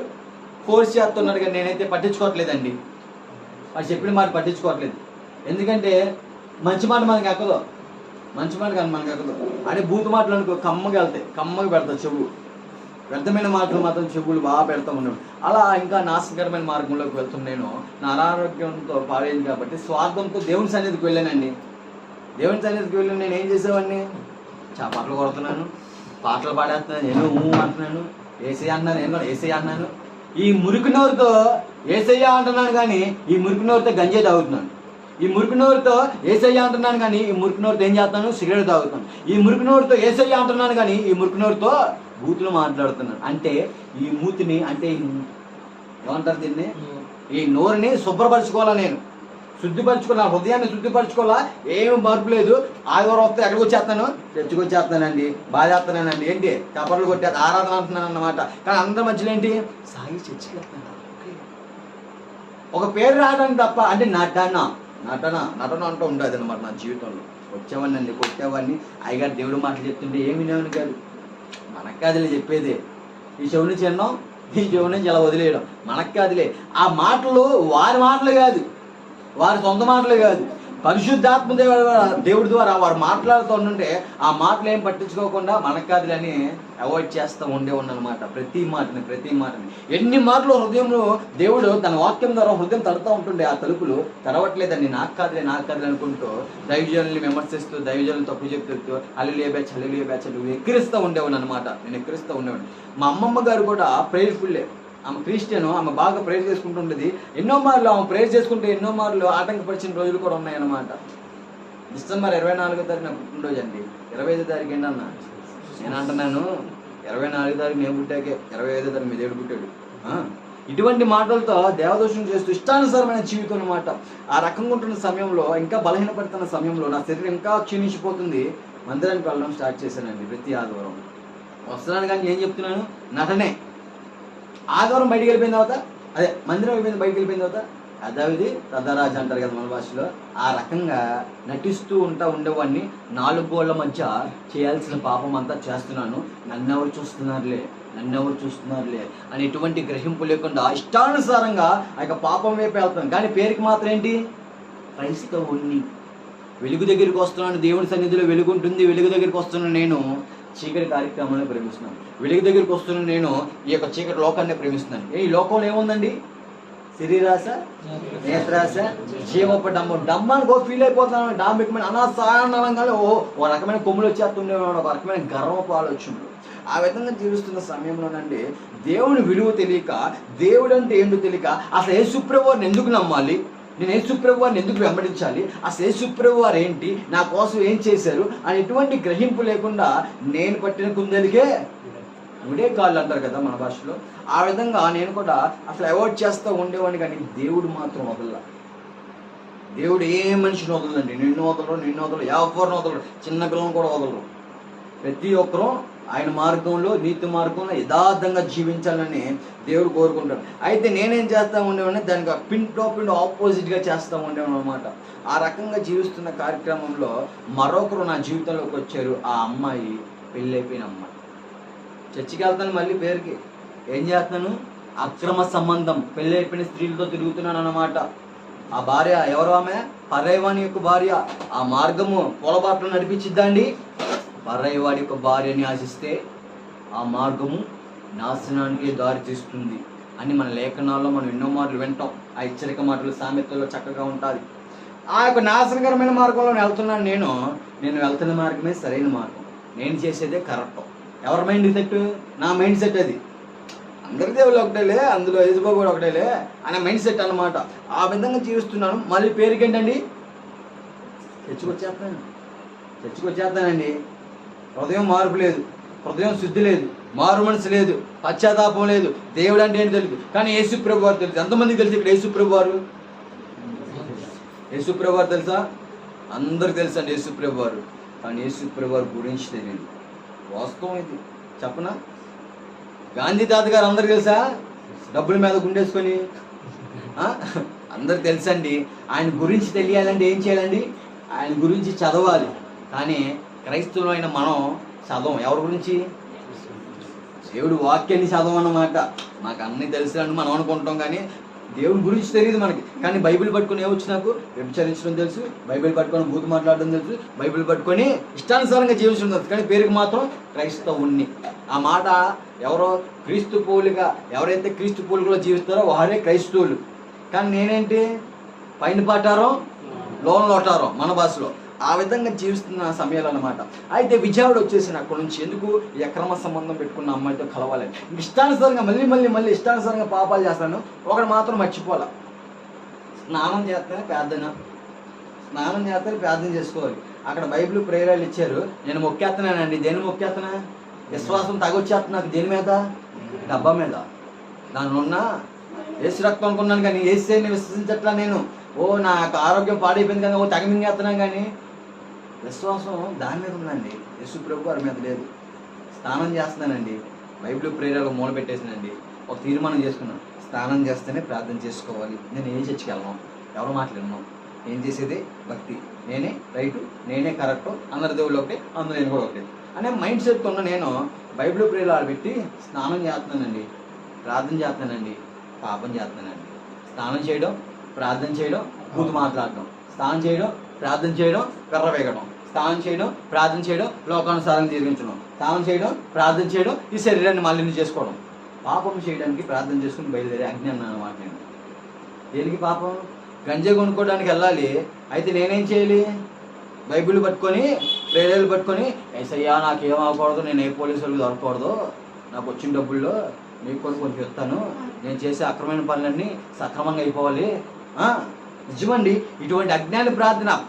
ఫోర్స్ చేస్తున్నాడు. కానీ నేనైతే పట్టించుకోవట్లేదండి. వాడు చెప్పిన మాట పట్టించుకోవట్లేదు. ఎందుకంటే మంచి మాట మనకి ఎక్కదు, మంచి మాట కానీ మనకి ఎక్కదు. అదే బూతు మాటలు అనుకో కమ్మగా వెళ్తాయి, కమ్మగా పెడతావు చెవు. వ్యర్థమైన మాటలు మాత్రం చెవులు బాగా పెడతా ఉన్నాడు. అలా ఇంకా నాశనకరమైన మార్గంలోకి వెళ్తున్నాను. నా అనారోగ్యంతో పాడైంది కాబట్టి స్వార్థంతో దేవుని సన్నిధికి వెళ్ళానండి. దేవుని సన్నిధికి వెళ్ళి నేను ఏం చేసేవాడిని, పాటలు కొడుతున్నాను, పాటలు పాడేస్తున్నాను, నేను అంటున్నాను, ఏసయ్య అన్నాను, నేను ఏసయ్య అన్నాను. ఈ మురికి నోరుతో ఏసయ్య అంటున్నాను, కానీ ఈ మురికి నోరుతో గంజాయి తాగుతున్నాను. ఈ మురికి నోరుతో ఏసయ్య అంటున్నాను, కానీ ఈ మురికి నోరుతో ఏం చేస్తాను, సిగరెట్ తాగుతాను. ఈ మురికి నోరుతో ఏసయ్య అంటున్నాను, కానీ ఈ మురికి నోరుతో బూతులు మాట్లాడుతున్నాను. అంటే ఈ మూతిని, అంటే ఏమంటారు దీన్ని, ఈ నోరుని శుభ్రపరచుకోవాలా, నేను శుద్ధిపరచుకోవాలా, హృదయాన్ని శుద్ధిపరచుకోవాలా. ఏమి మార్పు లేదు. ఆదివారం వస్తే ఎక్కడికి వచ్చేస్తాను, చర్చికి వచ్చేస్తానండి, బాగా చేస్తానండి, ఏంటి కపర్లు కొట్టే ఆరాధన అంటున్నాను అన్నమాట. కానీ అందరి మధ్యలో ఏంటి, సాయి చర్చికి వెళ్తాను, ఒక పేరు రావడానికి తప్ప. అంటే నటన అంటూ ఉండదు అనమాట. నా జీవితంలో వచ్చేవాడిని అండి, కొట్టేవాడిని. అయ్యగారు దేవుడు మాటలు చెప్తుంటే ఏమి వినేవాడిని కాదు. మనకు కాదులే చెప్పేది, ఈ చెవు నుంచి విన్నాం, ఈ చెవు నుంచి ఇలా వదిలేయడం, మనకు కాదులే. ఆ మాటలు వారి మాటలు కాదు, వారి సొంత మాటలు కాదు, పరిశుద్ధాత్మ దేవుడి ద్వారా వారు మాట్లాడుతుంటే ఆ మాటలు ఏం పట్టించుకోకుండా మనకు కాదులే అని అవాయిడ్ చేస్తూ ఉండేవాడిని అనమాట. ప్రతి మాటని ఎన్ని మాటలు హృదయంలో దేవుడు తన వాక్యం ద్వారా హృదయం తడుతూ ఉంటుండే. ఆ తలుపులు తెరవట్లేదండి. నాకు కాదులే అనుకుంటూ దైవజనుల్ని విమర్శిస్తూ, దైవజనులు తప్పు చెప్తూ హల్లెలూయా బ్యాచ్ నువ్వు ఎక్కిరిస్తూ ఉండేవాడిని అనమాట. నేను ఎక్కిరిస్తూ ఉండేవాడిని. మా అమ్మమ్మ గారు కూడా ప్రేయర్ఫుల్లే. ఆమె క్రిస్టియన్, ఆమె బాగా ప్రేయర్ చేసుకుంటుండేది. ఎన్నో మార్లు ఆమె ప్రేయర్ చేసుకుంటే ఎన్నో మార్లు ఆటంకపరిచిన రోజులు కూడా ఉన్నాయన్నమాట. డిసెంబర్ 24వ తారీఖు నా పుట్టినరోజు అండి. 25వ తారీఖు ఏంటన్నా నేను అంటున్నాను, 24వ తారీఖు నేను పుట్టాకే 25వ తారీఖు మీ దేవుడు పుట్టాడు. ఇటువంటి మాటలతో దేవదోషం చేస్తూ ఇష్టానుసారమైన జీవితం అనమాట. ఆ రకంగా ఉంటున్న సమయంలో, ఇంకా బలహీనపడుతున్న సమయంలో నా శరీరం ఇంకా క్షీణించిపోతుంది. మందిరానికి వెళ్ళడం స్టార్ట్ చేశానండి. ప్రతి ఆదివారం వస్తున్నాను, కానీ ఏం చెప్తున్నాను, నటనే. ఆదివారం బయటికి వెళ్ళిపోయిన తర్వాత, అదే మందిరం అయిపోయింది, బయటికి వెళ్ళిపోయిన తర్వాత అదావిది తదరాజు అంటారు కదా మన భాషలో. ఆ రకంగా నటిస్తూ ఉండేవాడిని. 4 గోళ్ల మధ్య చేయాల్సిన పాపం అంతా చేస్తున్నాను. నన్నెవరు చూస్తున్నారులే అని ఎటువంటి గ్రహింపు లేకుండా ఇష్టానుసారంగా ఆ యొక్క పాపం వైపు వెళ్తాను. కానీ పేరుకి మాత్రం ఏంటి, క్రైస్తవుణ్ణి. వెలుగు దగ్గరికి వస్తున్నాను, దేవుని సన్నిధిలో వెలుగు ఉంటుంది. వెలుగు దగ్గరికి వస్తున్నాను నేను, చీకటి కార్యక్రమాన్ని ప్రేమిస్తున్నాను. వెలుగు దగ్గరికి వస్తున్నాను నేను, ఈ యొక్క చీకటి లోకాన్ని ప్రేమిస్తున్నాను. ఈ లోకంలో ఏముందండి? శరీరాశ, నేత్రాశ, జీవపు డమ్మం. డమ్మానికి ఫీల్ అయిపోతున్నాను, డాంబికమైన అనాసానంగానే ఓ రకమైన కొమ్ములు వచ్చేస్తుండేవాడు, ఒక రకమైన గర్వపు ఆలోచనలు. ఆ విధంగా జీవిస్తున్న సమయంలోనండి దేవుని విలువ తెలియక, దేవుడు అంటే ఏంటో తెలియక, అసలు యేసుప్రభువుని ఎందుకు నమ్మాలి, నేను యేసుప్రభువుని ఎందుకు వెంబడించాలి, అసలు యేసుప్రభువు వారు ఏంటి, నా కోసం ఏం చేశారు అని ఎటువంటి గ్రహింపు లేకుండా నేను పట్టిన కుందేలికే ఉడే కాళ్ళు అంటారు కదా మన భాషలో. ఆ విధంగా నేను కూడా అసలు అవాయిడ్ చేస్తూ ఉండేవాడిని. కానీ దేవుడు మాత్రం వదలలా. దేవుడు ఏ మనిషిని వదలండి, నిన్ను వదలరు, ఎవరిని వదలరు, చిన్న పిల్లలను కూడా వదలరు. ప్రతి ఒక్కరూ ఆయన మార్గంలో, నీతి మార్గంలో యథార్థంగా జీవించాలని దేవుడు కోరుకుంటాడు. అయితే నేనేం చేస్తూ ఉండేవాడిని, దానికి పిండ్ ఆపోజిట్గా చేస్తూ ఉండేవాడు అనమాట. ఆ రకంగా జీవిస్తున్న కార్యక్రమంలో మరొకరు నా జీవితంలోకి వచ్చారు. ఆ అమ్మాయి పెళ్ళి అయిపోయిన అమ్మాయి. చర్చికి వెళ్తాను, మళ్ళీ పేరుకి ఏం చేస్తున్నాను, అక్రమ సంబంధం, పెళ్ళి అయిపోయిన స్త్రీలతో తిరుగుతున్నాను అన్నమాట. ఆ భార్య ఎవరు? ఆమె పర్యవాణి యొక్క భార్య. ఆ మార్గము పొలబాట్లు నడిపించిద్దండి. పర్యవాడి యొక్క భార్యని ఆశిస్తే ఆ మార్గము నాశనానికి దారి తీస్తుంది అని మన లేఖనాల్లో మనం ఎన్నో మాటలు వింటాం. ఆ హెచ్చరిక మాటలు సామెతల్లో చక్కగా ఉంటుంది. ఆ యొక్క నాశనకరమైన మార్గంలో వెళ్తున్నాను నేను వెళ్తున్న మార్గమే సరైన మార్గం, నేను చేసేదే కరెక్ట్. ఎవరి మైండ్ సెట్? నా మైండ్ సెట్. అది అందరి దేవుళ్ళు ఒకటేలే, అందులో యేసుబాబు కూడా ఒకటేలే అనే మైండ్ సెట్ అన్నమాట. ఆ విధంగా జీవిస్తున్నాను. మళ్ళీ పేరుకి ఏంటండి, చర్చికి వచ్చేస్తానండి. హృదయం మార్పు లేదు, హృదయం శుద్ధి లేదు, మారు మనసు లేదు, పశ్చాత్తాపం లేదు. దేవుడు అంటే ఏంటి తెలియదు, కానీ యేసుప్రభు వారు తెలుసు. ఎంతమందికి తెలుసు ఇక్కడ యేసుప్రభు వారు? యేసుప్రభు వారు తెలుసా? అందరికి తెలుసు అండి యేసుప్రభు వారు. కానీ యేసుప్రభు వారి గురించి తెలియదు. వాస్తవం ఇది చెప్పనా? గాంధీ తాత గారు అందరికి తెలుసా? డబ్బుల మీద గుండేసుకొని అందరికి తెలుసండి. ఆయన గురించి తెలియాలంటే ఏం చేయాలండి? ఆయన గురించి చదవాలి. కానీ క్రైస్తవులు అయిన మనం చదవం. ఎవరి గురించి? దేవుడు వాక్యాన్ని చదవన్నమాట. మాకు అన్నీ తెలుసు మనం అనుకుంటాం, కానీ దేవుని గురించి తెలియదు మనకి. కానీ బైబిల్ పట్టుకొని ఏమొచ్చు, నాకు వ్యభిచరించడం తెలుసు, బైబిల్ పట్టుకొని బూతు మాట్లాడడం తెలుసు, బైబిల్ పట్టుకొని ఇష్టానుసారంగా జీవించడం తెలుసు. కానీ పేరుకి మాత్రం క్రైస్తవుణ్ణి. ఆ మాట ఎవరో క్రీస్తు పోలుగా, ఎవరైతే క్రీస్తు పోలుగా జీవిస్తారో వారే క్రైస్తవులు. కానీ నేనేంటి, పైన పాటారం లోన లోటారం మన భాషలో. ఆ విధంగా జీవిస్తున్న సమయాలు అన్నమాట. అయితే విజయవాడ వచ్చేసి అక్కడి నుంచి ఎందుకు ఈ అక్రమ సంబంధం పెట్టుకున్న అమ్మాయితో కలవాలని, ఇష్టానుసారంగా మళ్ళీ ఇష్టానుసారంగా పాపాలు చేస్తాను. ఒకటి మాత్రం మర్చిపోలే, స్నానం చేస్తేనే ప్రార్థన చేసుకోవాలి. అక్కడ బైబిల్ ప్రేరాలు ఇచ్చారు. నేను మొక్కేస్తున్నానండి. దేని మొక్కేస్తున్నా? విశ్వాసం తగొచ్చేస్తున్నా. నాకు దేని మీద? డబ్బా మీద. దానిలో ఉన్న ఏసు రక్తం అనుకున్నాను, కానీ ఏసుని విశ్వసించట్లా నేను. నాకు ఆరోగ్యం పాడైపోయింది కదా, తగమింగేస్తున్నాను. కానీ విశ్వాసం దాని మీద ఉందండి, యేసుప్రభు వారి మీద లేదు. స్నానం చేస్తున్నానండి, బైబిల్ ప్రేరాలు మూల పెట్టేసినండి. ఒక తీర్మానం చేసుకున్నాను, స్నానం చేస్తేనే ప్రార్థన చేసుకోవాలి. నేను ఏం చర్చికి వెళ్ళను, ఎవరు మాట్లాడినాం, ఏం చేసేది భక్తి, నేనే రైటు, నేనే కరెక్టు, అందరి దేవుళ్ళు ఒకటి, అందరూ నేను కూడా ఒకటి అనే మైండ్ సెట్ ఉన్న నేను బైబిల్ ప్రేరాలు పెట్టి స్నానం చేస్తున్నానండి, ప్రార్థన చేస్తున్నానండి, పాపం చేస్తున్నానండి. స్నానం చేయడం, ప్రార్థన చేయడం, బూతు మాట్లాడడం, స్నానం చేయడం, ప్రార్థన చేయడం, కర్రవేగడం, స్నానం చేయడం, ప్రార్థన చేయడం, లోకానుసారంగా జీవించడం, స్నానం చేయడం, ప్రార్థన చేయడం, ఈ శరీరాన్ని మళ్ళీ చేసుకోవడం. పాపం చేయడానికి ప్రార్థన చేసుకుని బయలుదేరి అజ్ఞానం అన్నమాట. నేను దేనికి పాపం? గంజా కొనుక్కోవడానికి వెళ్ళాలి. అయితే నేనేం చేయాలి? బైబిల్ పట్టుకొని, ప్రేరేలు పట్టుకొని, ఏసయ్యా నాకేం అవ్వకూడదు, నేను ఏ పోలీసు వాళ్ళకి దొరకకూడదు, నాకు వచ్చిన డబ్బుల్లో మీకు కూడా కొంచెం ఇస్తాను, నేను చేసే అక్రమైన పనులన్నీ సక్రమంగా అయిపోవాలి. నిజమండి, ఇటువంటి అజ్ఞాన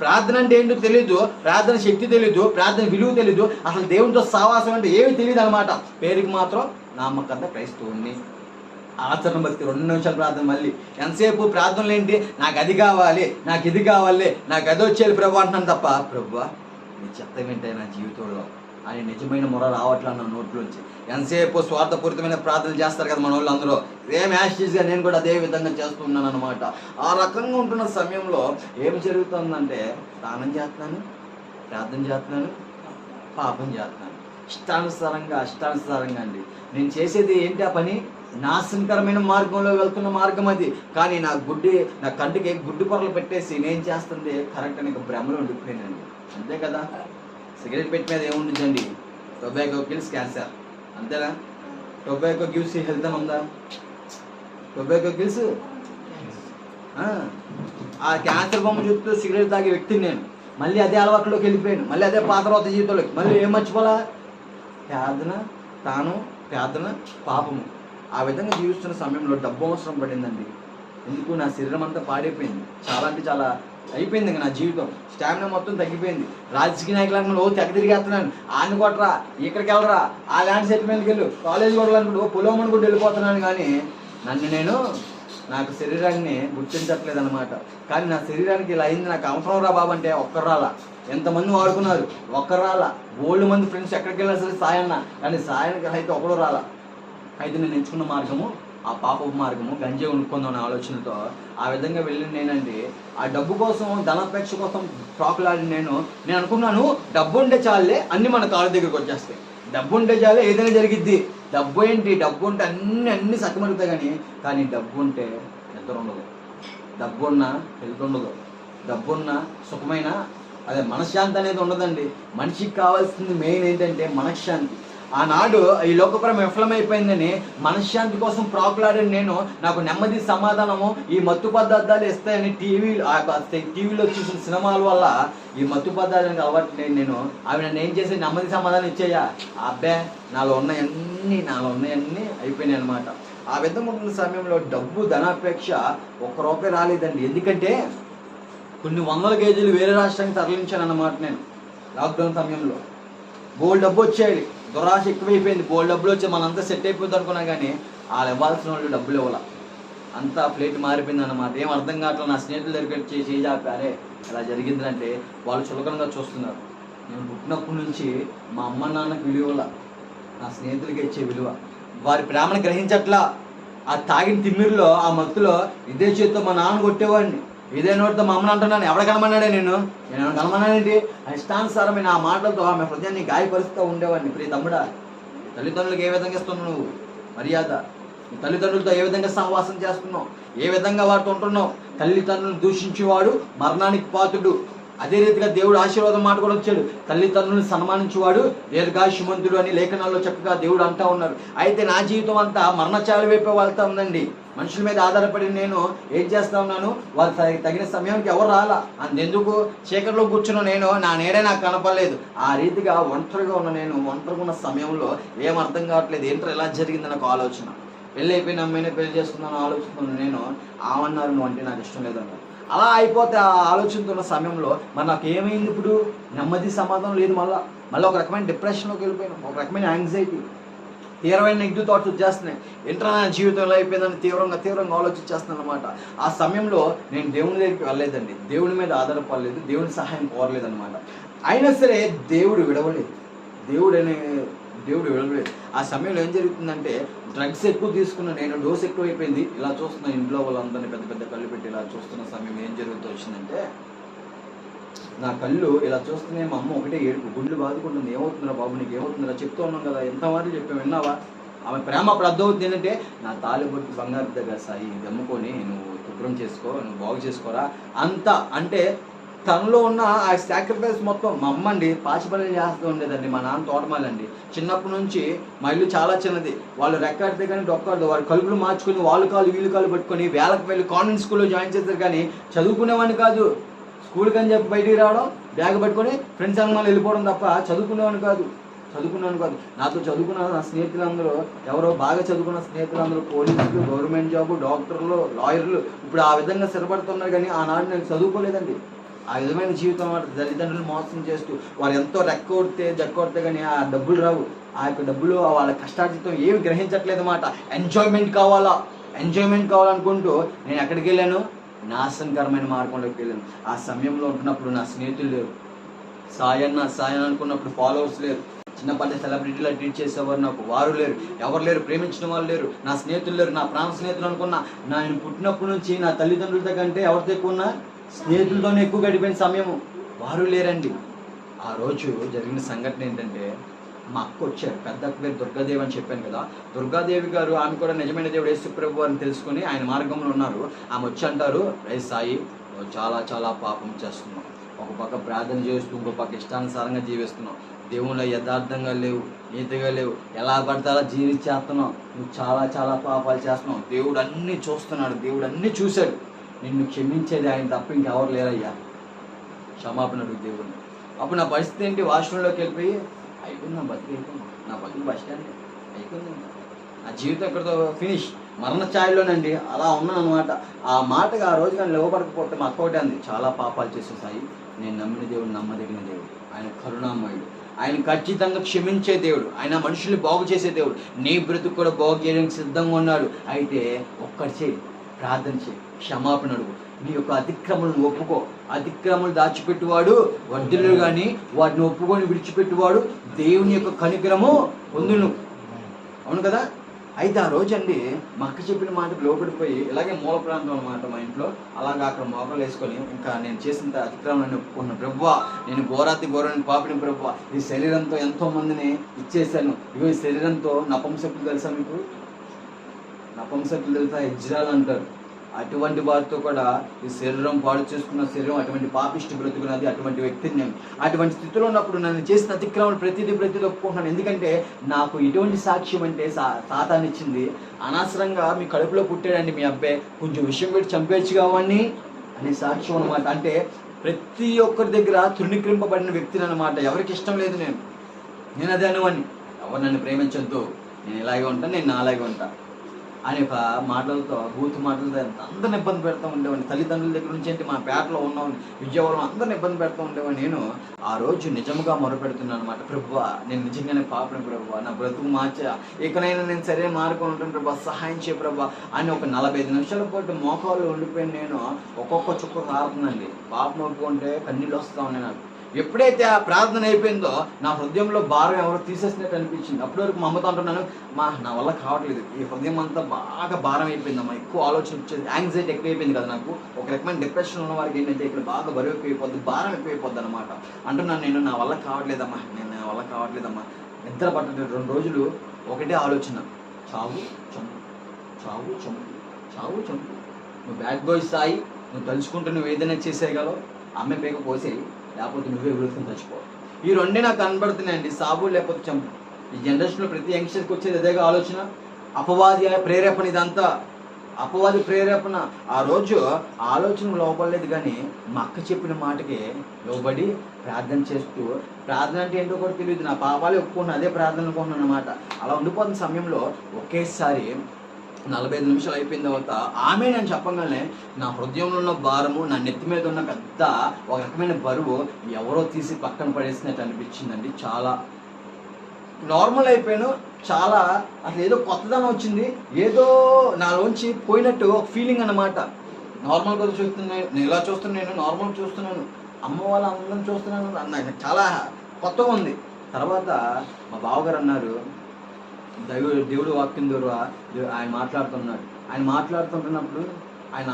ప్రార్థన అంటే ఏంటో తెలీదు, ప్రార్థన శక్తి తెలీదు, ప్రార్థన విలువ తెలీదు, అసలు దేవునితో సావాసం అంటే ఏమి తెలియదు అనమాట. పేరుకి మాత్రం నామకంతా క్రైస్తవుని, ఆచరణ భక్తి. 2 నిమిషాలు ప్రార్థన. మళ్ళీ ఎంతసేపు ప్రార్థనలు ఏంటి? నాకు అది కావాలి, నాకు ఇది కావాలి, నాకు అది వచ్చేది ప్రభు అంటున్నాను తప్ప, ప్రభువా నీ చెత్త వింటాయి నా జీవితంలో అని నిజమైన మొర రావట్లా నా నోట్లోంచి. ఎంతసేపు స్వార్థపూరితమైన ప్రార్థనలు చేస్తారు కదా మన వాళ్ళు అందరూ. సేమ్ యాస్టీస్గా నేను కూడా అదే విధంగా చేస్తున్నాను అనమాట. ఆ రకంగా ఉంటున్న సమయంలో ఏమి జరుగుతుందంటే, స్నానం చేస్తున్నాను, ప్రార్థన చేస్తున్నాను, పాపం చేస్తున్నాను. ఇష్టానుసారంగా అండి. నేను చేసేది ఏంటి ఆ పని? నాశనకరమైన మార్గంలో వెళ్తున్న మార్గం అది. కానీ నా కంటికి గుడ్డి పొరలు పెట్టేసి నేను చేస్తుంది కరెక్ట్ అని భ్రమలో ఉండిపోయానండి. అంతే కదా. సిగరెట్ పెట్టి మీద ఏముంటుందండి? టొబాకో కిల్స్ క్యాన్సర్, అంతేనా? టొబాకో గివ్స్ హెల్త్ అని ఉందా? టొబాకో గిల్స్ ఆ క్యాన్సర్ బొమ్మ చూస్తూ సిగరెట్ తాగే వ్యక్తిని నేను. మళ్ళీ అదే అలవాట్లోకి వెళ్ళిపోయాను, మళ్ళీ అదే పాత జీవితంలోకి. మళ్ళీ ఏం మర్చిపోలా? ప్రార్థన పాపము. ఆ విధంగా జీవిస్తున్న సమయంలో డబ్బు అవసరం పడిందండి. ఎందుకు? నా శరీరం అంతా పాడైపోయింది. చాలా అంటే చాలా అయిపోయింది. ఇంకా నా జీవితం స్టామినా మొత్తం తగ్గిపోయింది. రాజకీయ నాయకులు తెగ తిరిగేస్తున్నాను. ఆయన కొట్టరా, ఇక్కడికి వెళ్ళరా, ఆ ల్యాండ్ సెటిల్మెంట్కి వెళ్ళు, కాలేజ్ కొట్టాలనుకుంటూ పొలం అనుకుంటూ వెళ్ళిపోతున్నాను. కానీ నాకు శరీరాన్ని గుర్తించట్లేదు అనమాట. కానీ నా శరీరానికి ఇలా అయింది, నాకు అవసరం రా బాబు అంటే ఒక్కరు రాలా. ఎంతమంది వాడుకున్నారు, ఒక్కరు రాలా. ఓల్డ్ మంది ఫ్రెండ్స్ ఎక్కడికి వెళ్ళినా సరే సాయన్న, కానీ సాయానికి అయితే ఒకరు రాలా. అయితే నేను ఎంచుకున్న మార్గము ఆ పాపపు మార్గము, గంజాయి ఉనుక్కుందాం అనే ఆలోచనతో ఆ విధంగా వెళ్ళిన నేనండి. ఆ డబ్బు కోసం, ధనాపేక్ష కోసం ప్రాకులాడి నేను అనుకున్నాను, డబ్బు ఉంటే చాలే అన్ని మన కాళ్ళ దగ్గరికి వచ్చేస్తాయి, డబ్బు ఉంటే చాలే ఏదైనా జరిగిద్ది. డబ్బు ఏంటి? డబ్బు ఉంటే అన్ని సక్కమరుగుతాయి. కానీ డబ్బు ఉంటే నిద్ర ఉండదు, డబ్బు ఉన్నా హెల్త్ ఉండదు, డబ్బున్నా సుఖమైన అదే మనశ్శాంతి అనేది ఉండదండి. మనిషికి కావాల్సింది మెయిన్ ఏంటంటే మనశ్శాంతి. ఆనాడు ఈ లోకపురం విఫలమైపోయిందని మనశ్శాంతి కోసం ప్రాకులాడని నేను, నాకు నెమ్మది సమాధానము ఈ మత్తు పదార్థాలు ఇస్తాయని టీవీలో చూసిన సినిమాల వల్ల ఈ మత్తు పదార్థానికి అలవాటు నేను అవి నన్ను ఏం చేసి నెమ్మది సమాధానం ఇచ్చాయా? అబ్బే నాలో ఉన్నాయన్నీ అయిపోయినాయి అనమాట. ఆ విధంగా ఉన్న సమయంలో డబ్బు, ధనాపేక్ష ఒక్క రూపాయి రాలేదండి. ఎందుకంటే కొన్ని వందల కేజీలు వేరే రాష్ట్రానికి తరలించాను అన్నమాట నేను లాక్డౌన్ సమయంలో. బోల్డ్ డబ్బు వచ్చేయాలి, దురాశ ఎక్కువైపోయింది. బోల్డ్ డబ్బులు వచ్చి మనంతా సెట్ అయిపోద్ది అనుకున్నా, కానీ వాళ్ళు ఇవ్వాల్సిన వాళ్ళు డబ్బులు ఇవ్వాల. అంతా ప్లేట్ మారిపోయింది అన్నమాట. ఏం అర్థం కావట్లేదు. నా స్నేహితుల దగ్గరికి చేజాపారే ఇలా జరిగిందంటే వాళ్ళు చులకనగా చూస్తున్నారు. నేను పుట్టినప్పటి నుంచి మా అమ్మ నాన్నకి విలువల, నా స్నేహితులకి ఇచ్చే విలువ, వారి ప్రేమను గ్రహించట్లా. ఆ తాగిన తిమ్మిరిలో, ఆ మత్తులో ఇదే చేతితో మా నాన్న కొట్టేవాడిని, ఇదే నోటితో మా అమ్మని అంటున్నాను. ఎవడ కనమన్నాడే? నేను కనమన్నానేంటి? ఇష్టానుసారమైన ఆ మాటలతో ఆమె హృదయాన్ని గాయపరుస్తూ ఉండేవాడిని. ప్రియ తమ్ముడా, తల్లిదండ్రులకు ఏ విధంగా ఇస్తున్నావు నువ్వు మర్యాద? నీ తల్లిదండ్రులతో ఏ విధంగా సహవాసం చేస్తున్నావు? ఏ విధంగా వారితో ఉంటున్నావు? తల్లిదండ్రులను దూషించేవాడు మరణానికి పాత్రుడు. అదే రీతిగా దేవుడు ఆశీర్వాదం మాట కూడా వచ్చాడు, తల్లిదండ్రులను సన్మానించేవాడు దీర్ఘాయుష్మంతుడు అని లేఖనాల్లో చక్కగా దేవుడు అంటా ఉన్నారు. అయితే నా జీవితం అంతా మరణచాలి వైపే వెళ్తా ఉందండి. మనుషుల మీద ఆధారపడి నేను ఏం చేస్తా ఉన్నాను? వాళ్ళు తగిన సమయానికి ఎవరు రాలా. అందుకు చీకట్లో కూర్చున్న నేను, నా నేడే నాకు కనపడలేదు. ఆ రీతిగా ఒంటరిగా ఉన్న సమయంలో ఏం అర్థం కావట్లేదు. ఏంటో ఎలా జరిగింది నాకు ఆలోచన. పెళ్ళి అయిపోయిన అమ్మాయినే పెళ్లి చేసుకుందాను ఆలోచిస్తున్నాను నేను. ఆమన్నారు నువ్వు అంటే నాకు ఇష్టం లేదన్నారు. అలా అయిపోతే ఆ ఆలోచనతో ఉన్న సమయంలో మరి నాకు ఏమైంది? ఇప్పుడు నెమ్మది సమాధానం లేదు. మళ్ళీ ఒక రకమైన డిప్రెషన్లోకి వెళ్ళిపోయాను, ఒక రకమైన యాంగ్జైటీ, తీవ్రమైన నెగిటివ్ థాట్స్ వచ్చేస్తున్నాయి. ఏంట్రా నా జీవితం ఎలా అయిపోయిందని తీవ్రంగా ఆలోచించేస్తున్నాను అనమాట. ఆ సమయంలో నేను దేవుని దగ్గరికి వెళ్ళలేదండి, దేవుని మీద ఆధారపడలేదు, దేవుని సహాయం కోరలేదన్నమాట. అయినా సరే దేవుడు విడవలేదు. ఆ సమయంలో ఏం జరుగుతుందంటే, డ్రగ్స్ ఎక్కువ తీసుకున్న నేను, డోస్ ఎక్కువ అయిపోయింది. ఇలా చూస్తున్న ఇంట్లో వాళ్ళందరినీ పెద్ద కళ్ళు పెట్టి ఇలా చూస్తున్న సమయం ఏం జరుగుతూ వచ్చిందంటే, నా కళ్ళు ఇలా చూస్తూనే మా అమ్మ ఒకటే ఏడుపు, గుండెలు బాదుకుంటుంది. ఏమవుతుందిరా బాబు, నీకు ఏమవుతుందిరా? చెప్తూ ఉన్నాం కదా, ఎంతవరకు చెప్పావు, విన్నావా? ఆమె ప్రేమ అప్పుడు అర్థమవుతుంది ఏంటంటే, నా తాలిబొట్టు బంగారు దగ్గర సాయి దమ్ముకొని నువ్వు శుభ్రం చేసుకో, నువ్వు బాగు చేసుకోరా అంత అంటే తనలో ఉన్న ఆ సాక్రిఫైస్ మొత్తం. మా అమ్మ అండి పాచిపల్లి చేస్తూ ఉండేదండి. మా నాన్న తోటమాలండి. చిన్నప్పటి నుంచి మా ఇల్లు చాలా చిన్నది. వాళ్ళు రెక్కాడితే కానీ డొక్కాడు. వాడు కలుపులు మార్చుకుని వాళ్ళు కాళ్ళు వీళ్ళు కాళ్ళు పట్టుకొని వేళకు వెళ్ళి కాన్వెంట్ స్కూల్లో జాయిన్ చేస్తారు. కానీ చదువుకునేవాడిని కాదు. స్కూల్కి అని చెప్పి బయటికి రావడం, బ్యాగ్ పట్టుకొని ఫ్రెండ్స్ అనుమానం వెళ్ళిపోవడం తప్ప చదువుకునేవాడిని కాదు. నాతో చదువుకున్న నా స్నేహితులందరూ ఎవరో బాగా చదువుకున్న స్నేహితులందరూ పోలీసులు, గవర్నమెంట్ జాబు, డాక్టర్లు, లాయర్లు ఇప్పుడు ఆ విధంగా స్థిరపడుతున్నారు. కానీ ఆనాడు నేను చదువుకోలేదండి. ఆ విధమైన జీవితం తల్లిదండ్రులు మోసం చేస్తూ వారు ఎంతో జక్కొడితే కానీ ఆ డబ్బులు రావు. ఆ యొక్క డబ్బులు వాళ్ళ కష్టార్జితం ఏమి గ్రహించట్లేదు అన్నమాట. ఎంజాయ్మెంట్ కావాలనుకుంటూ నేను ఎక్కడికి వెళ్ళాను? నాశనకరమైన మార్గంలోకి వెళ్ళాను. ఆ సమయంలో ఉంటున్నప్పుడు నా స్నేహితులు లేరు, సాయన్న అనుకున్నప్పుడు ఫాలోవర్స్ లేరు, చిన్నప్పటి సెలబ్రిటీలా ట్రీట్ చేసేవారు నాకు వారు లేరు, ఎవరు లేరు, ప్రేమించిన వాళ్ళు లేరు, నా స్నేహితులు లేరు. నా ప్రాణ స్నేహితులు అనుకున్నా. నేను పుట్టినప్పటి నుంచి నా తల్లిదండ్రులతో కంటే ఎవరితో ఎక్కువ ఉన్నా? స్నేహితులతోనే ఎక్కువ గడిపిన సమయము. వారు లేరండి. ఆ రోజు జరిగిన సంఘటన ఏంటంటే, మా అక్క వచ్చారు, పెద్ద అక్క పేరు దుర్గాదేవి అని చెప్పాను కదా. దుర్గాదేవి గారు ఆమె కూడా నిజమైన దేవుడు యేసు ప్రభు అని తెలుసుకుని ఆయన మార్గంలో ఉన్నారు. ఆమె వచ్చి అంటారు, రే సాయి, నువ్వు చాలా చాలా పాపం చేస్తున్నావు. ఒక పక్క ప్రార్థన చేస్తూ ఇంకో పక్క ఇష్టానుసారంగా జీవిస్తున్నావు. దేవుళ్ళ యథార్థంగా లేవు, నీతిగా లేవు, ఎలా పడతారో జీవించేస్తున్నావు. నువ్వు చాలా చాలా పాపాలు చేస్తున్నావు. దేవుడు అన్నీ చూస్తున్నాడు, దేవుడు అన్నీ చూశాడు. నిన్ను క్షమించేది ఆయన తప్ప ఇంకెవరు లేరయ్యా, క్షమాపణ అడుగు దేవుడిని. అప్పుడు నా పరిస్థితి ఏంటి, వాష్రూమ్లోకి వెళ్ళిపోయి అయిపోయింది, నా బతుకు అయిపోయింది, నా బతుకు బస్ స్టాండ్ అయిపోయింది, నా జీవితం ఇక్కడతో ఫినిష్, మరణ ఛాయలోనండి. అలా ఉన్నాను అనమాట. ఆ మాటగా ఆ రోజు కానీ లేవబడకపోతే మా అక్క ఒకటే అంది, చాలా పాపాలు చేసేసాయి. నేను నమ్మిన దేవుడు నమ్మదగిన దేవుడు, ఆయన కరుణామయుడు, ఆయన ఖచ్చితంగా క్షమించే దేవుడు, ఆయన మనుషుల్ని బాగు చేసే దేవుడు. నీ బ్రతుకు కూడా బాగు చేయడానికి సిద్ధంగా ఉన్నాడు. అయితే ఒక్కటి చేయి, ప్రార్థన చేయి, క్షమాపణ అడుగు, నీ యొక్క అతిక్రమలను ఒప్పుకో. అతిక్రమలు దాచిపెట్టువాడు వర్ధిల్లుడు, కానీ వాటిని ఒప్పుకొని విడిచిపెట్టువాడు దేవుని యొక్క కనికరము పొందును. అవును కదా. అయితే ఆ రోజు అండి మా అక్క చెప్పిన మాటకు లోపడిపోయి, ఇలాగే మూల ప్రాంతం అనమాట మా ఇంట్లో, అలాగా అక్కడ మోకాలు వేసుకొని ఇంకా నేను చేసిన అతిక్రమణను ఒప్పుకున్న, ప్రభువా నేను ఘోరాన్ని పాపిన ప్రభువా, ఈ శరీరంతో ఎంతో మందిని ఇచ్చేసాను. ఇగో ఈ శరీరంతో నపుంసకులు తెలుసా మీకు? నపుంసకులు తెలుసా? ఇజ్రాయల్ అంటారు. అటువంటి వారితో కూడా ఈ శరీరం పాడు చేసుకున్న శరీరం అటువంటి పాపిష్టి బ్రతుకున్నది. అటువంటి వ్యక్తిని నేను అటువంటి స్థితిలో ఉన్నప్పుడు నన్ను చేసిన అతిక్రమణ ప్రతిదీ ఒప్పుకుంటున్నాను. ఎందుకంటే నాకు ఇటువంటి సాక్ష్యం అంటే సాతాను ఇచ్చింది. అనవసరంగా మీ కడుపులో పుట్టాడండి మీ అబ్బాయి, కొంచెం విషయం పెట్టి చంపేచ్చు కావని అనే సాక్ష్యం అనమాట. అంటే ప్రతి ఒక్కరి దగ్గర తృణీకరింపబడిన వ్యక్తిని అనమాట. ఎవరికి ఇష్టం లేదు నేను అదే అనువని, ఎవరు నన్ను ప్రేమించొద్దు, నేను ఇలాగే ఉంటాను, నేను నాలాగే ఉంటాను అని ఒక మాటలతో, బూత్ మాటలతో అందరిని ఇబ్బంది పెడతా ఉండేవాడిని. తల్లిదండ్రుల దగ్గర నుంచి అంటే మా పేటలో ఉన్నామని, విజయవాడలో అందరిని ఇబ్బంది పెడతా ఉండేవాడిని. నేను ఆ రోజు నిజంగా మొరపెడుతున్నాను అనమాట, ప్రభువా నేను నిజంగానే పాపని ప్రభువా, నా బ్రతుకు మార్చా, ఇకనైనా నేను సరైన మార్గం ఉంటాను ప్రభా, సహాయం చేయ ప్రభా అని ఒక 45 నిమిషాల పాటు మోకాళ్ళు ఉండిపోయి నేను ఒక్కొక్క చుక్క కారుతుందండి. పాపం ఒప్పుకుంటే కన్నీళ్ళు వస్తూ ఉన్నాయి నాకు. ఎప్పుడైతే ఆ ప్రార్థన అయిపోయిందో నా హృదయంలో భారం ఎవరో తీసేసినట్టు అనిపించింది. అప్పటి వరకు మా అమ్మతో అంటున్నాను, నా వల్ల కావట్లేదు, ఈ హృదయం అంతా బాగా భారం అయిపోయిందమ్మా, ఎక్కువ ఆలోచన వచ్చేది, యాంగ్జైటీ ఎక్కువ అయిపోయింది కదా నాకు. ఒక రకమైన డిప్రెషన్ ఉన్న వారికి ఏంటంటే ఇక్కడ బాగా బరువు ఎక్కువైపోద్ది, భారం ఎక్కువైపోద్ది అనమాట. అంటున్నాను నేను, నా వల్ల కావట్లేదమ్మా, నా వల్ల కావట్లేదమ్మా. నిద్ర పట్టలేదు 2 రోజులు. ఒకటే ఆలోచన, చావు చంపు, చావు చంపు, చావు చంపు. నువ్వు బ్యాడ్ బాయ్ సాయి, నువ్వు తలుచుకుంటూ నువ్వు ఏదైనా చేసేయగలవు, అమ్మాయి పేక పోసేయి, లేకపోతే నువ్వే విడుదల చచ్చిపోవాలి. ఈ రెండే నాకు కనబడుతున్నాయండి, సాబు లేకపోతే చంపు. ఈ జనరేషన్లో ప్రతి యంగ్స్టర్కి వచ్చేది అదేగా ఆలోచన. అపవాది ప్రేరేపణ, ఇదంతా అపవాది ప్రేరేపణ. ఆ రోజు ఆలోచన లోపడలేదు, కానీ మా అక్క చెప్పిన మాటకి లోబడి ప్రార్థన చేస్తూ, ప్రార్థన అంటే ఏంటో కూడా తెలియదు, నా పాపాలు ఒప్పుకున్నాను, అదే ప్రార్థన అనుకున్నాను అనమాట. అలా ఉండిపోతున్న సమయంలో ఒకేసారి 45 నిమిషాలు అయిపోయిన తర్వాత ఆమె నేను చెప్పగానే నా హృదయంలో ఉన్న భారము, నా నెత్తి మీద ఉన్న పెద్ద ఒక రకమైన బరువు ఎవరో తీసి పక్కన పడేసినట్టు అనిపించిందండి. చాలా నార్మల్ అయిపోయాను. చాలా అసలు ఏదో కొత్తదనం వచ్చింది, ఏదో నాలోంచి పోయినట్టు ఒక ఫీలింగ్ అనమాట. నార్మల్గా చూస్తున్నాను, నేను ఇలా చూస్తున్నాను, నార్మల్ చూస్తున్నాను, అమ్మ వాళ్ళ అందరం చూస్తున్నాను, నాకు చాలా కొత్తగా ఉంది. తర్వాత మా బావగారు అన్నారు, దేవుడు వాక్యం ద్వారా ఆయన మాట్లాడుతున్నాడు. ఆయన మాట్లాడుతుంటున్నప్పుడు ఆయన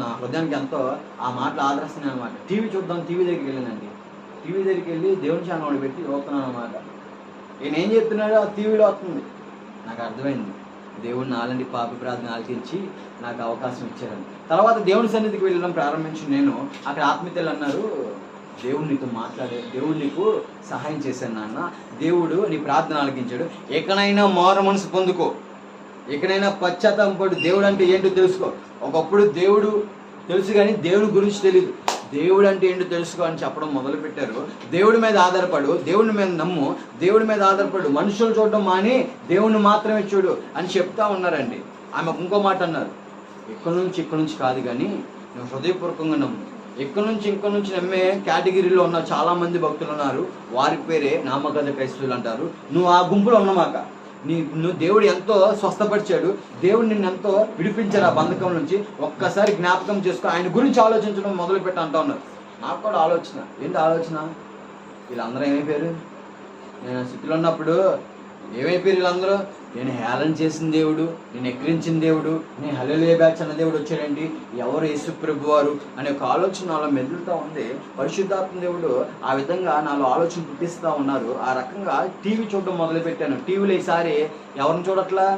నా హృదయానికి ఎంతో ఆ మాటలు ఆదరిస్తున్నాయి అనమాట. టీవీ చూద్దాం, టీవీ దగ్గరికి వెళ్ళానండి. టీవీ దగ్గరికి వెళ్ళి దేవుని ఛానల్ పెట్టి చూస్తున్నాను అనమాట. ఈయన ఏం చెప్తున్నాడో ఆ టీవీలో వస్తుంది. నాకు అర్థమైంది, దేవుడు నాలంటి పాపి ప్రార్థన ఆలకించి నాకు అవకాశం ఇచ్చారని. తర్వాత దేవుని సన్నిధికి వెళ్ళడం ప్రారంభించి నేను అక్కడ ఆత్మీయులు అన్నారు, దేవుడు నీతో మాట్లాడే, దేవుడు నీకు సహాయం చేశాను నాన్న, దేవుడు నీ ప్రార్థన ఆలకించాడు, ఎక్కడైనా మారు మనసు పొందుకో, ఎక్కడైనా పశ్చాత్తాపడు, దేవుడు అంటే ఏంటో తెలుసుకో. ఒకప్పుడు దేవుడు తెలుసు కానీ దేవుడి గురించి తెలియదు, దేవుడు అంటే ఏంటో తెలుసుకో అని చెప్పడం మొదలుపెట్టారు. దేవుడి మీద ఆధారపడు, దేవుడి మీద నమ్ము, దేవుడి మీద ఆధారపడు, మనుషులు చూడడం మాని దేవుడిని మాత్రమే చూడు అని చెప్తా ఉన్నారండి. ఆమె ఇంకో మాట అన్నారు, ఇక్కడ నుంచి కాదు కానీ నువ్వు హృదయపూర్వకంగా నమ్ము. ఇక్కడ నుంచి నమ్మే కేటగిరీలో ఉన్న చాలామంది భక్తులు ఉన్నారు, వారి పేరే నామకార్థ క్రైస్తవులు అంటారు. నువ్వు ఆ గుంపులో ఉన్నమాక. నువ్వు దేవుడు ఎంతో స్వస్థపరిచాడు, దేవుడు నిన్ను ఎంతో విడిపించారు ఆ బంధకం నుంచి. ఒక్కసారి జ్ఞాపకం చేసుకో, ఆయన గురించి ఆలోచించడం మొదలుపెట్టి అంటూ ఉన్నారు. నాకు కూడా ఆలోచన, ఏంటి ఆలోచన, వీళ్ళందరూ ఏమైపోయారు? నేను స్థితిలో ఉన్నప్పుడు ఏమైపోయారు వీళ్ళందరూ? నేను హేళన చేసిన దేవుడు, నేను ఎక్కిరించిన దేవుడు, నేను హల్లెలూయా బ్యాచ్ అన్న దేవుడు వచ్చాడండి, ఎవరు యేసు ప్రభు వారు అనే ఒక ఆలోచన నాలో మెదులుతూ ఉంది. పరిశుద్ధాత్మ దేవుడు ఆ విధంగా నాలో ఆలోచన పుట్టిస్తూ ఉన్నారు. ఆ రకంగా టీవీ చూడడం మొదలుపెట్టాను. టీవీలో ఈసారి ఎవరిని చూడట్లా,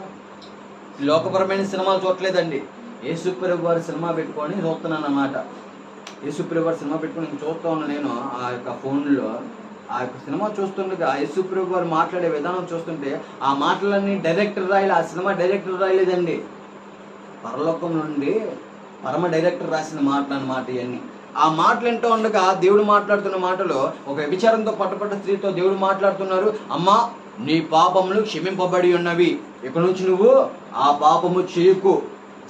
లోకపరమైన సినిమాలు చూడట్లేదండి, యేసు ప్రభు వారి సినిమా పెట్టుకొని చూస్తున్నాను అన్నమాట. యేసు ప్రభు వారి సినిమా పెట్టుకొని చూస్తూ ఉన్నాను నేను ఆ యొక్క ఫోన్లో. ఆ యొక్క సినిమా చూస్తుండగా యేసు ప్రభు వారు మాట్లాడే విధానం చూస్తుంటే ఆ మాటలన్నీ డైరెక్టర్ రాయలే, ఆ సినిమా డైరెక్టర్ రాయలేదండి, పరలోకం నుండి పరమ డైరెక్టర్ రాసిన మాటలు అన్నమాట ఇవన్నీ. ఆ మాటలు వింటూ ఉండగా దేవుడు మాట్లాడుతున్న మాటలు, ఒక వ్యభిచారంతో పట్టపడ్డ స్త్రీతో దేవుడు మాట్లాడుతున్నారు. అమ్మా, నీ పాపములు క్షమింపబడి ఉన్నవి, ఇక నుంచి నువ్వు ఆ పాపము చేయకు.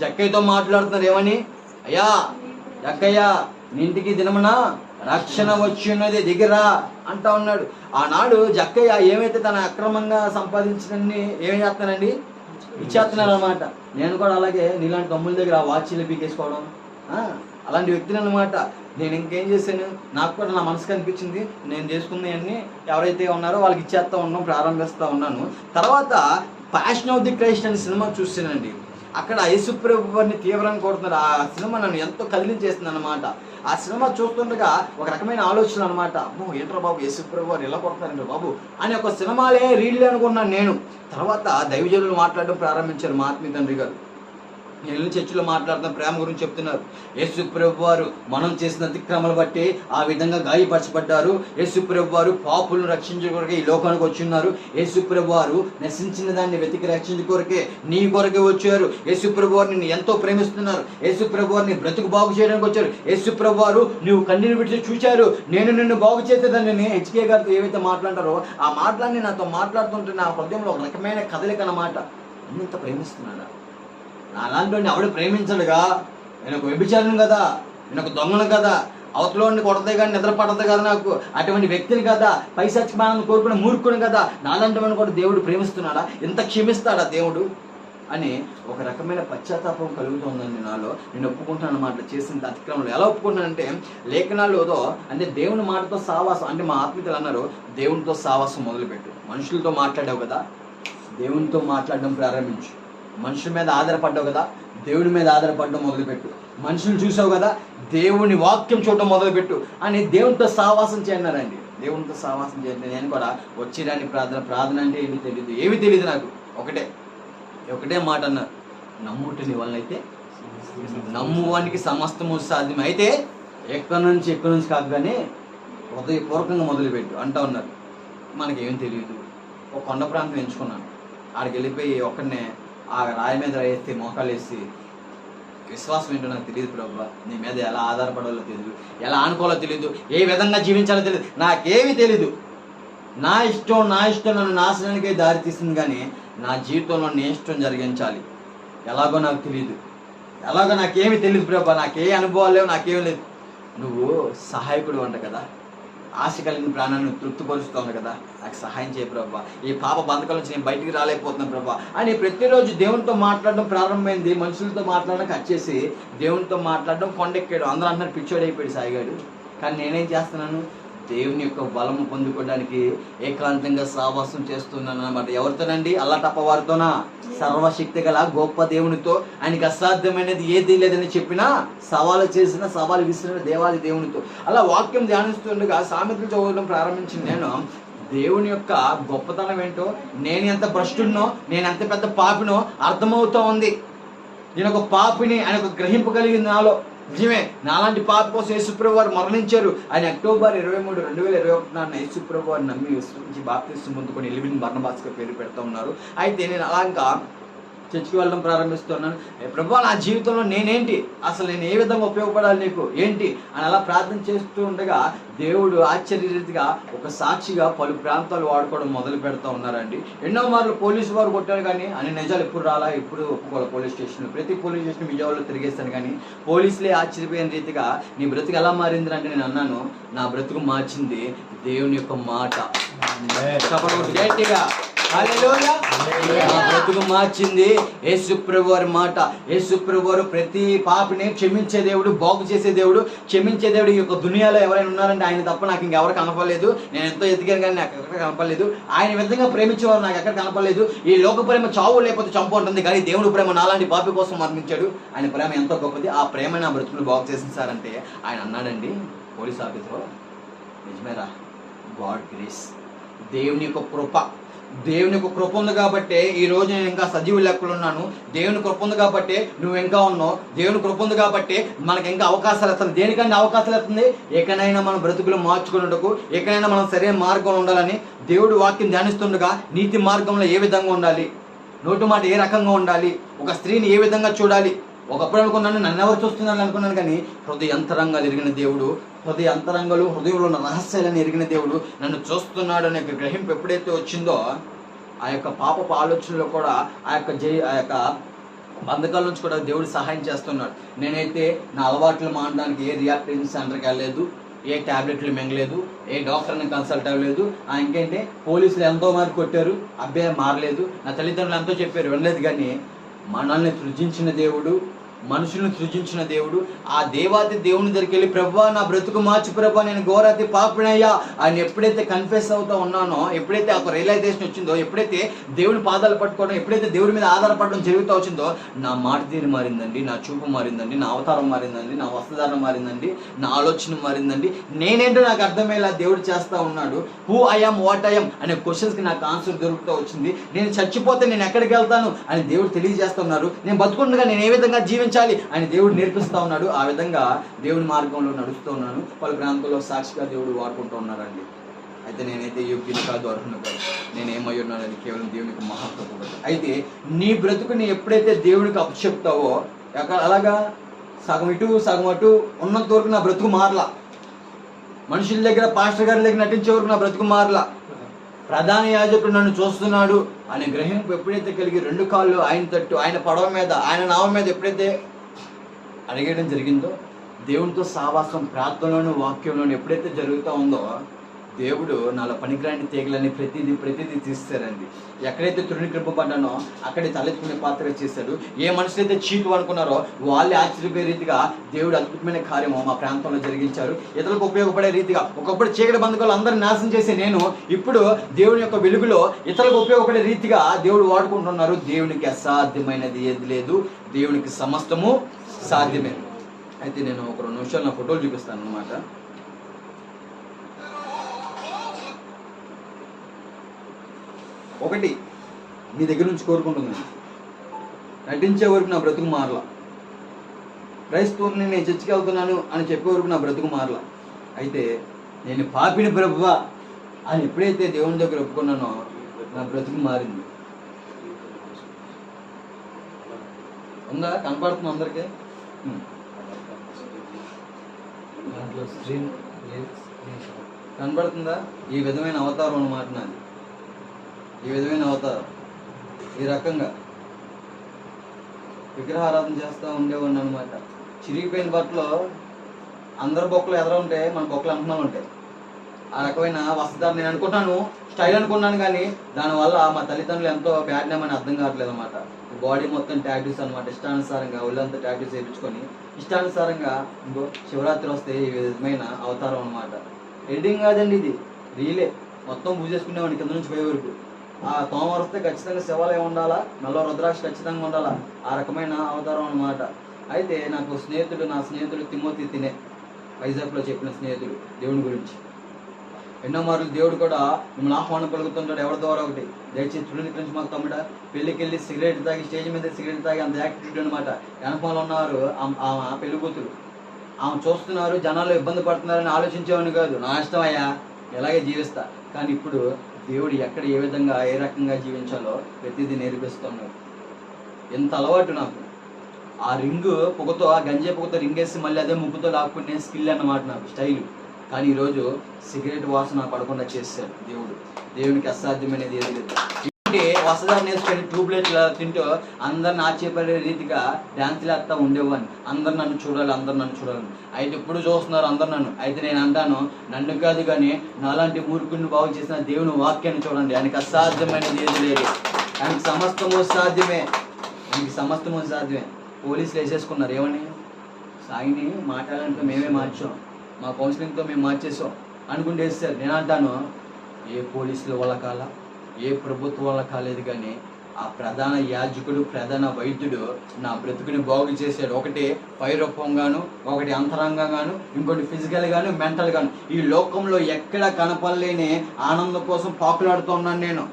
జక్కయ్యతో మాట్లాడుతున్నారు ఏమని, అయ్యా జక్కయ్య, నీ ఇంటికి దినమున రక్షణ వచ్చి ఉన్నది, దిగిరా అంటా ఉన్నాడు. ఆనాడు జక్కయ్య ఏమైతే తన అక్రమంగా సంపాదించినన్ని ఏం చేస్తానండి, ఇచ్చేస్తున్నాను అనమాట. నేను కూడా అలాగే నీలాంటి తమ్ముల దగ్గర ఆ వాచీలు పీకేసుకోవడం, అలాంటి వ్యక్తిని అనమాట. నేను ఇంకేం చేశాను, నాకు కూడా నా మనసుకు అనిపించింది, నేను చేసుకున్నవన్నీ ఎవరైతే ఉన్నారో వాళ్ళకి ఇచ్చేస్తూ ఉన్నాం, ప్రారంభిస్తూ ఉన్నాను. తర్వాత ప్యాషన్ ఆఫ్ ది క్రైస్ట్ అనే సినిమా చూసానండి. అక్కడ యేసు ప్రభు వారిని తీవ్రంగా కొడుతున్నారు. ఆ సినిమా నన్ను ఎంతో కదిలించేస్తుంది అనమాట. ఆ సినిమా చూస్తుండగా ఒక రకమైన ఆలోచన అనమాట, అమ్మో ఏంట్రా బాబు యేసు ప్రభు వారు ఎలా కొడుతున్నారండి బాబు అని ఒక సినిమాలే రీల్లే అనుకున్నాను నేను. తర్వాత దైవజనులు మాట్లాడడం ప్రారంభించారు. మా ఆత్మీయ తండ్రి గారు నేను చర్చిలో మాట్లాడుతున్న ప్రేమ గురించి చెప్తున్నారు. యేసు ప్రభు వారు మనం చేసిన అతిక్రమలు బట్టి ఆ విధంగా గాయపరచబడ్డారు. యేసు ప్రభు వారు పాపులను రక్షించే ఈ లోకానికి వచ్చి ఉన్నారు. యేసు ప్రభు వారు నశించిన దాన్ని వెతికి రక్షించే కొరకే నీ కొరకే వచ్చారు. యేసు ప్రభు వారు నిన్ను ఎంతో ప్రేమిస్తున్నారు. యేసు ప్రభు వారిని బ్రతుకు బాగు చేయడానికి వచ్చారు. యేసు ప్రభు వారు నువ్వు కన్నీరు విడిచి చూశారు, నేను నిన్ను బాగు చేసేదాన్ని. హెచ్కే గారితో ఏవైతే మాట్లాడారో ఆ మాటలన్నీ నాతో మాట్లాడుతుంటే నా హృదయంలో ఒక రకమైన కదలిక అన్నమాట. ఎంత ప్రేమిస్తున్నాడా, నా అలాంటి ఆవిడ ప్రేమించడుగా, నేను ఒక వ్యభిచారిని కదా, నేను ఒక దొంగను కదా, అవతలని కొడతాయి కానీ నిద్ర పడదు కదా, నాకు అటువంటి వ్యక్తిని కదా, పైశాచికమానం కోరుకునే మూర్ఖుని కదా, నాలాంటి వాడిని కూడా దేవుడు ప్రేమిస్తున్నాడా, ఇంత క్షమిస్తాడా దేవుడు అని ఒక రకమైన పశ్చాత్తాపం కలుగుతుందండి నాలో. నేను ఒప్పుకుంటున్నాను అన్నమాట చేసిన అతిక్రమంలో. ఎలా ఒప్పుకుంటానంటే లేఖనాల్లో అంటే దేవుని మాటతో సావాసం, అంటే మా ఆత్మీయులు అన్నారు దేవునితో సావాసం మొదలుపెట్టు. మనుషులతో మాట్లాడావు కదా, దేవునితో మాట్లాడడం ప్రారంభించు. మనుషుల మీద ఆధారపడ్డావు కదా, దేవుడి మీద ఆధారపడడం మొదలుపెట్టు. మనుషులు చూసావు కదా, దేవుని వాక్యం చూడటం మొదలుపెట్టు అని దేవునితో సావాసం చేయన్నారండి. దేవునితో సావాసం చేయండి. నేను కూడా వచ్చిరాని ప్రార్థన అంటే ఏమి తెలియదు నాకు. ఒకటే మాట అన్నారు, నమ్ముట నీ వల్ల అయితే నమ్మువానికి సమస్తము సాధ్యం. అయితే ఎక్కడి నుంచి కాకగానే హృదయపూర్వకంగా మొదలుపెట్టు అంటూ ఉన్నారు. మనకేం తెలియదు. ఒక కొండ ప్రాంతం ఎంచుకున్నాను, ఆడికి వెళ్ళిపోయి ఒక్కడనే ఆ రాయి మీద వేస్తే మోకాలు వేసి విశ్వాసం ఏంటో నాకు తెలియదు ప్రభు, నీ మీద ఎలా ఆధారపడాలో తెలియదు, ఎలా ఆనుకోవాలో తెలియదు, ఏ విధంగా జీవించాలో తెలియదు, నాకేమీ తెలీదు. నా ఇష్టం నన్ను నాశనానికే దారి తీసింది, కానీ నా జీవితంలో నీ ఇష్టం జరిగించాలి. ఎలాగో నాకు తెలియదు, ఎలాగో నాకేమీ తెలియదు ప్రభు, నాకే అనుభవాలు లేవు, నాకేమీ లేదు. నువ్వు సహాయకుడు అంట కదా, ఆశ కలిగిన ప్రాణాన్ని తృప్తిపరుస్తాను కదా, నాకు సహాయం చేయ ప్రభా, ఈ పాప బంధకాల నుంచి నేను బయటికి రాలేకపోతున్నాను ప్రభా అని ప్రతిరోజు దేవునితో మాట్లాడడం ప్రారంభమైంది. మనుషులతో మాట్లాడడం కట్ చేసి దేవునితో మాట్లాడడం కొండెక్కాడు. అందరూ అంటున్నారు పిచ్చోడు అయిపోయాడు సాయిగాడు. కానీ నేనేం చేస్తున్నాను, దేవుని యొక్క బలము పొందుకోవడానికి ఏకాంతంగా సావాసం చేస్తున్నాను అన్నమాట. ఎవరితోనండి, అల్లాటప్ప వారితోనా, సర్వశక్తి గల గొప్ప దేవునితో, ఆయనకి అసాధ్యమైనది ఏది లేదని చెప్పినా సవాలు విసిరిన దేవాది దేవునితో. అలా వాక్యం ధ్యానిస్తుండగా సామెతలు చదవడం ప్రారంభించింది. నేను దేవుని యొక్క గొప్పతనం ఏంటో, నేను ఎంత భ్రష్టుడినో, నేను ఎంత పెద్ద పాపినో అర్థమవుతూ ఉంది. నేను ఒక పాపిని ఆయన ఒక గ్రహింపు కలిగింది నాలో. నిజమే, నాలాంటి పాప కోసం యేసుప్రభు వారు మరణించారు. ఆయన అక్టోబర్ 23, 2021 యేసుప్రభు వారిని నమ్మి విశ్వసించి బాప్తిస్మం పొందుకొని ఎలివిన్ బర్నబాస్గా పేరు పెడతా ఉన్నారు. అయితే నేను అలా ఇంకా చర్చికి వెళ్ళడం ప్రారంభిస్తున్నాను. ప్రభు నా జీవితంలో నేనేంటి, అసలు నేను ఏ విధంగా ఉపయోగపడాలి నీకు ఏంటి అని అలా ప్రార్థన చేస్తూ ఉండగా దేవుడు ఆశ్చర్యరీతిగా ఒక సాక్షిగా పలు ప్రాంతాలు వాడుకోవడం మొదలు పెడతా ఉన్నారండి. ఎన్నో మార్లు పోలీసు వారు కొట్టారు, కానీ అన్ని నిజాలు ఎప్పుడు రాలా, ఎప్పుడు ఒప్పుకోవాలి. పోలీస్ స్టేషన్ ప్రతి పోలీస్ స్టేషన్ విజయవాడలో తిరిగేస్తాను, కానీ పోలీసులే ఆశ్చర్యపోయిన రీతిగా నీ బ్రతుకు ఎలా మారింది అంటే నేను అన్నాను, నా బ్రతుకు మార్చింది దేవుని యొక్క మాట. గట్టిగా హల్లెలూయా. నా బ్రతుకు మార్చింది యేసు ప్రభు వారి మాట. యేసు ప్రభు వారు ప్రతి పాపిని క్షమించే దేవుడు, బాగు చేసే దేవుడు, క్షమించే దేవుడు. ఈ యొక్క దునియాలో ఎవరైనా ఉన్నారంటే ఆయన తప్ప నాకు ఇంకెవరు కనపడలేదు. నేను ఎంతో ఎదిగాను కానీ నాకు ఎక్కడ కనపడలేదు. ఆయన విధంగా ప్రేమించేవారు నాకు ఎక్కడ కనపడలేదు. ఈ లోక ప్రేమ చావు లేకపోతే చంపు ఉంటుంది, కానీ దేవుడు ప్రేమ నాలాంటి పాపి కోసం మరణించాడు. ఆయన ప్రేమ ఎంతో గొప్పది. ఆ ప్రేమ నా బ్రతుకులు బాగు చేసింది సార్ అంటే ఆయన అన్నాడండి పోలీస్ ఆఫీసర్, నిజమేరా, గాడ్ గ్రేస్, దేవుని యొక్క కృప. దేవుని యొక్క కృప ఉంది కాబట్టి ఈ రోజు నేను ఇంకా సజీవ లెక్కలు ఉన్నాను. దేవుని కృప ఉంది కాబట్టి నువ్వు ఇంకా ఉన్నావు. దేవుని కృప ఉంది కాబట్టి మనకి ఇంకా అవకాశాలు వస్తుంది. దేనికన్నా అవకాశాలు వస్తుంది? ఎక్కడైనా మన బ్రతుకులు మార్చుకున్నట్టుకు, ఎక్కడైనా మనం సరైన మార్గంలో ఉండాలని దేవుడు వాక్యం ధ్యానిస్తుండగా నీతి మార్గంలో ఏ విధంగా ఉండాలి, నోటి మాట ఏ రకంగా ఉండాలి, ఒక స్త్రీని ఏ విధంగా చూడాలి. ఒకప్పుడు అనుకున్నాను నన్ను ఎవరు చూస్తున్నాను అనుకున్నాను, కానీ హృదయ అంతరంగాలు ఎరిగిన దేవుడు, హృదయ అంతరంగాలు హృదయంలో ఉన్న రహస్యాలను ఎరిగిన దేవుడు నన్ను చూస్తున్నాడు అనే గ్రహింపు ఎప్పుడైతే వచ్చిందో ఆ యొక్క పాపపు ఆలోచనలో కూడా ఆ యొక్క బంధకాల నుంచి కూడా దేవుడు సహాయం చేస్తున్నాడు. నేనైతే నా అలవాట్లు మానడానికి ఏ రియాక్టేషన్ సెంటర్కి వెళ్ళలేదు, ఏ ట్యాబ్లెట్లు మింగలేదు, ఏ డాక్టర్ని కన్సల్ట్ అవ్వలేదు. ఇంకేంటి పోలీసులు ఎంతో మంది కొట్టారు, అబ్బాయి మారలేదు. నా తల్లిదండ్రులు ఎంతో చెప్పారు, వినలేదు. కానీ మనల్ని సృజించిన దేవుడు, మనుషులను సృజించిన దేవుడు, ఆ దేవాది దేవుని దగ్గరికి వెళ్ళి ప్రభువా నా బ్రతుకు మార్చి ప్రభువా నేను ఘోరాతి పాపినయ్యా ఆయన ఎప్పుడైతే కన్ఫెస్ అవుతా ఉన్నానో, ఎప్పుడైతే ఒక రియలైజేషన్ వచ్చిందో, ఎప్పుడైతే దేవుని పాదాలు పట్టుకోవడం, ఎప్పుడైతే దేవుడి మీద ఆధారపడడం జరుగుతూ వచ్చిందో నా మాట తీరు మారిందండి, నా చూపు మారిందండి, నా అవతారం మారిందండి, నా వస్త్రధారణ మారిందండి, నా ఆలోచన మారిందండి. నేనేంటో నాకు అర్థమయ్యేలా దేవుడు చేస్తూ ఉన్నాడు. హూ ఐఎమ్, వాట్ ఐఎమ్ అనే క్వశ్చన్స్కి నాకు ఆన్సర్ దొరుకుతూ వచ్చింది. నేను చచ్చిపోతే నేను ఎక్కడికి వెళ్తాను అని దేవుడు తెలియజేస్తున్నారు. నేను బతుకుండగా నేను ఏ విధంగా జీవించాలి అని దేవుడు నేర్పిస్తూ ఉన్నాడు. ఆ విధంగా దేవుని మార్గంలో నడుస్తూ ఉన్నాను. పలు ప్రాంతాల్లో సాక్షిగా దేవుడు వాడుకుంటూ ఉన్నారండి. అయితే నేనైతే యోగ్యుని కాదు, అర్హుని కాదు, నేనేమై ఉన్నానని కేవలం దేవునికి మహాప్రభు. అయితే నీ బ్రతుకుని ఎప్పుడైతే దేవునికి అప్పచెప్తావో, అలాగా సగం ఇటు సగం అటు ఉన్నంత వరకు నా బ్రతుకు మారలా. మనుషుల దగ్గర, పాస్టర్ గారి దగ్గర నటించే వరకు నా బ్రతుకు మారలా. ప్రధాన యాజకుడు నన్ను చూస్తున్నాడు అనే గ్రహింపు ఎప్పుడైతే కలిగి రెండు కాళ్ళు ఆయన తట్టు, ఆయన పడవ మీద, ఆయన నామం మీద ఎప్పుడైతే అడిగేయడం జరిగిందో, దేవునితో సావాసం ప్రార్థనలోను వాక్యంలోను ఎప్పుడైతే జరుగుతూ ఉందో, దేవుడు నాలో పనికిరాని తీగలని ప్రతిదీ తీస్తారండి. ఎక్కడైతే తృణీకరింపబడ్డానో అక్కడే తలెత్తుకునే పాత్రగా చేశాడు. ఏ మనుషులైతే చీటు అనుకున్నారో వాళ్ళే ఆశ్చర్యపోయే రీతిగా దేవుడు అద్భుతమైన కార్యము మా ప్రాంతంలో జరిగించారు. ఇతరులకు ఉపయోగపడే రీతిగా. ఒకప్పుడు చీకటి బంధకాలు అందరిని నాశనం చేసి నేను ఇప్పుడు దేవుని యొక్క వెలుగులో ఇతరులకు ఉపయోగపడే రీతిగా దేవుడు వాడుకుంటున్నారు. దేవునికి అసాధ్యమైనది ఏది లేదు, దేవునికి సమస్తము సాధ్యమే. అయితే నేను ఒక 2 నిమిషాలు నా ఫోటోలు చూపిస్తాను అన్నమాట. ఒకటి, నీ దగ్గర నుంచి కోరుకుంటున్నాను, నటించే వరకు నా బ్రతుకు మారలా. క్రైస్తవుని నేను చర్చికి వెళ్తున్నాను అని చెప్పే వరకు నా బ్రతుకు మారలా. అయితే నేను పాపిని ప్రభువా అని ఎప్పుడైతే దేవుని దగ్గర ఒప్పుకున్నానో నా బ్రతుకు మారింది. ఉందా? కనపడుతుంది అందరికీ? కనపడుతుందా? ఈ విధమైన అవతారం అన్నమాట నాది. ఈ విధమైన అవతారం, ఈ రకంగా విగ్రహారాధన చేస్తూ ఉండేవాడిని అనమాట. చిరిగిపోయిన బట్టలు అందరి బొక్కలు ఎదర ఉంటాయి, మన బొక్కలు అంటున్నాను ఉంటాయి. ఆ రకమైన వస్త్రధారణ నేను అనుకుంటాను, స్టైల్ అనుకున్నాను, కానీ దానివల్ల మా తల్లిదండ్రులు ఎంతో బ్యాడ్ నేమ్ అని అర్థం కావట్లేదు అనమాట. బాడీ మొత్తం టాటూస్ అనమాట. ఇష్టానుసారంగా ఒళ్ళంతా టాటూస్ వేయించుకొని ఇష్టానుసారంగా ఇంకో శివరాత్రి వస్తే ఈ విధమైన అవతారం అనమాట. ఎడిటింగ్ కాదండి, ఇది రీలే. మొత్తం పూజ చేసుకునేవాడిని కింద నుంచి పై వరకు. ఆ సోమవారం వస్తే ఖచ్చితంగా శివాలయం ఉండాలా, మెల్ల రుద్రాక్ష ఖచ్చితంగా ఉండాలా. ఆ రకమైన అవతారం అనమాట. అయితే నాకు నా స్నేహితుడు తిమోతి తినే, వైజాగ్లో చెప్పిన స్నేహితుడు దేవుని గురించి. ఎన్నో మార్లు దేవుడు కూడా మిమ్మల్ని ఆహ్వానం పలుకుతుంటాడు. ఎవరి ద్వారా ఒకటి, దయచేసి తృణీకరించి మాకు తమ్ముడా, పెళ్ళికి వెళ్ళి సిగరెట్ తాగి స్టేజ్ మీద సిగరెట్ తాగి అంత యాక్టివిటీ అనమాట. వెనకాల ఉన్నారు ఆ పెళ్లి కూతురు, ఆమె చూస్తున్నారు, జనాలు ఇబ్బంది పడుతున్నారని ఆలోచించేవాడిని కాదు. నా ఇష్టం అయ్యా, ఎలాగే జీవిస్తా. కానీ ఇప్పుడు దేవుడు ఎక్కడ ఏ విధంగా ఏ రకంగా జీవించాలో ప్రతిదీ నేర్పిస్తున్నాడు. ఎంత అలవాటు నాకు. ఆ రింగు పొగతో, ఆ గంజే పొగతో రింగేసి మళ్ళీ అదే ముక్కుతో లాక్కునే స్కిల్ అన్నమాట నాకు, స్టైల్. కానీ ఈరోజు సిగరెట్ వాసన పడకుండా చేశాడు దేవుడు. దేవునికి అసాధ్యమైనది ఏది లేదు. వసదాన్ని వేసుకొని ట్యూబ్లైట్లు తింటూ అందరిని ఆశ్చర్యపడే రీతిగా డ్యాన్స్లు వేస్తా ఉండేవాడిని. అందరు నన్ను చూడాలి, అందరు నన్ను చూడాలి. అయితే ఇప్పుడు చూస్తున్నారు అందరు నన్ను. అయితే నేను అంటాను, నన్ను కాదు కానీ నాలాంటి మూర్ఖుడిని బాగు చేసిన దేవుని వాక్యాన్ని చూడండి. ఆయనకి అసాధ్యమైనది ఏది లేదు. ఆయనకి సమస్తము సాధ్యమే. ఆయనకి సమస్తము సాధ్యమే. పోలీసులు వేసేసుకున్నారు ఏమని? సాయిని మాట్లాడాలంటే మేమే మార్చాం, మా కౌన్సిలింగ్తో మేము మార్చేసాం అనుకుంటే వేస్తారు. నేను అంటాను, ఏ పోలీసుల వల్ల కాల, ఏ ప్రభుత్వం వల్ల కాలేదు కానీ ఆ ప్రధాన యాజకుడు, ప్రధాన వైద్యుడు నా బ్రతుకుని బాగు చేశాడు. ఒకటి పైరూపంగాను, ఒకటి అంతరంగంగాను, ఇంకోటి ఫిజికల్గాను, మెంటల్గాను. ఈ లోకంలో ఎక్కడ కనపడలేని ఆనందం కోసం పాకులాడుతున్నాను నేను.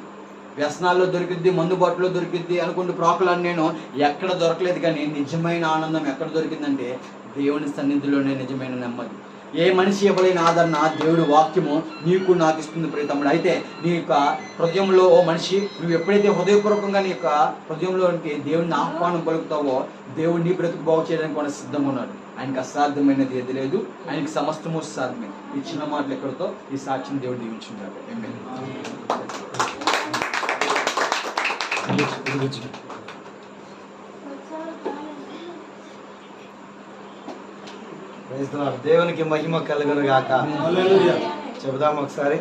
వ్యసనాల్లో దొరికిద్ది, మందుబాటులో దొరికిద్ది అనుకుంటూ ప్రాకులాన్ని నేను ఎక్కడ దొరకలేదు. కానీ నిజమైన ఆనందం ఎక్కడ దొరికిందంటే దేవుని సన్నిధిలోనే నిజమైన నెమ్మది. ఏ మనిషి ఇవ్వలేని ఆదరణ దేవుడి వాక్యము నీకు నాకు ఇస్తుంది ప్రియ తమ్ముడు. అయితే నీ యొక్క హృదయంలో ఓ మనిషి, నువ్వు ఎప్పుడైతే హృదయపూర్వకంగా నీ యొక్క హృదయంలోనికి దేవుడిని ఆహ్వానం పలుకుతావో దేవుడు నీ బ్రతుకు బాగు చేయడానికి కూడా సిద్ధంగా ఉన్నాడు. ఆయనకు అసాధ్యమైనది ఏది లేదు. ఆయనకి సమస్తము సాధ్యమే. ఈ చిన్న మాటలు ఎక్కడితో ఈ సాక్ష్యం దేవుడు దీవించున్నాడు. దేవునికి మహిమ కలుగును గాక. చెబుదాం ఒకసారి,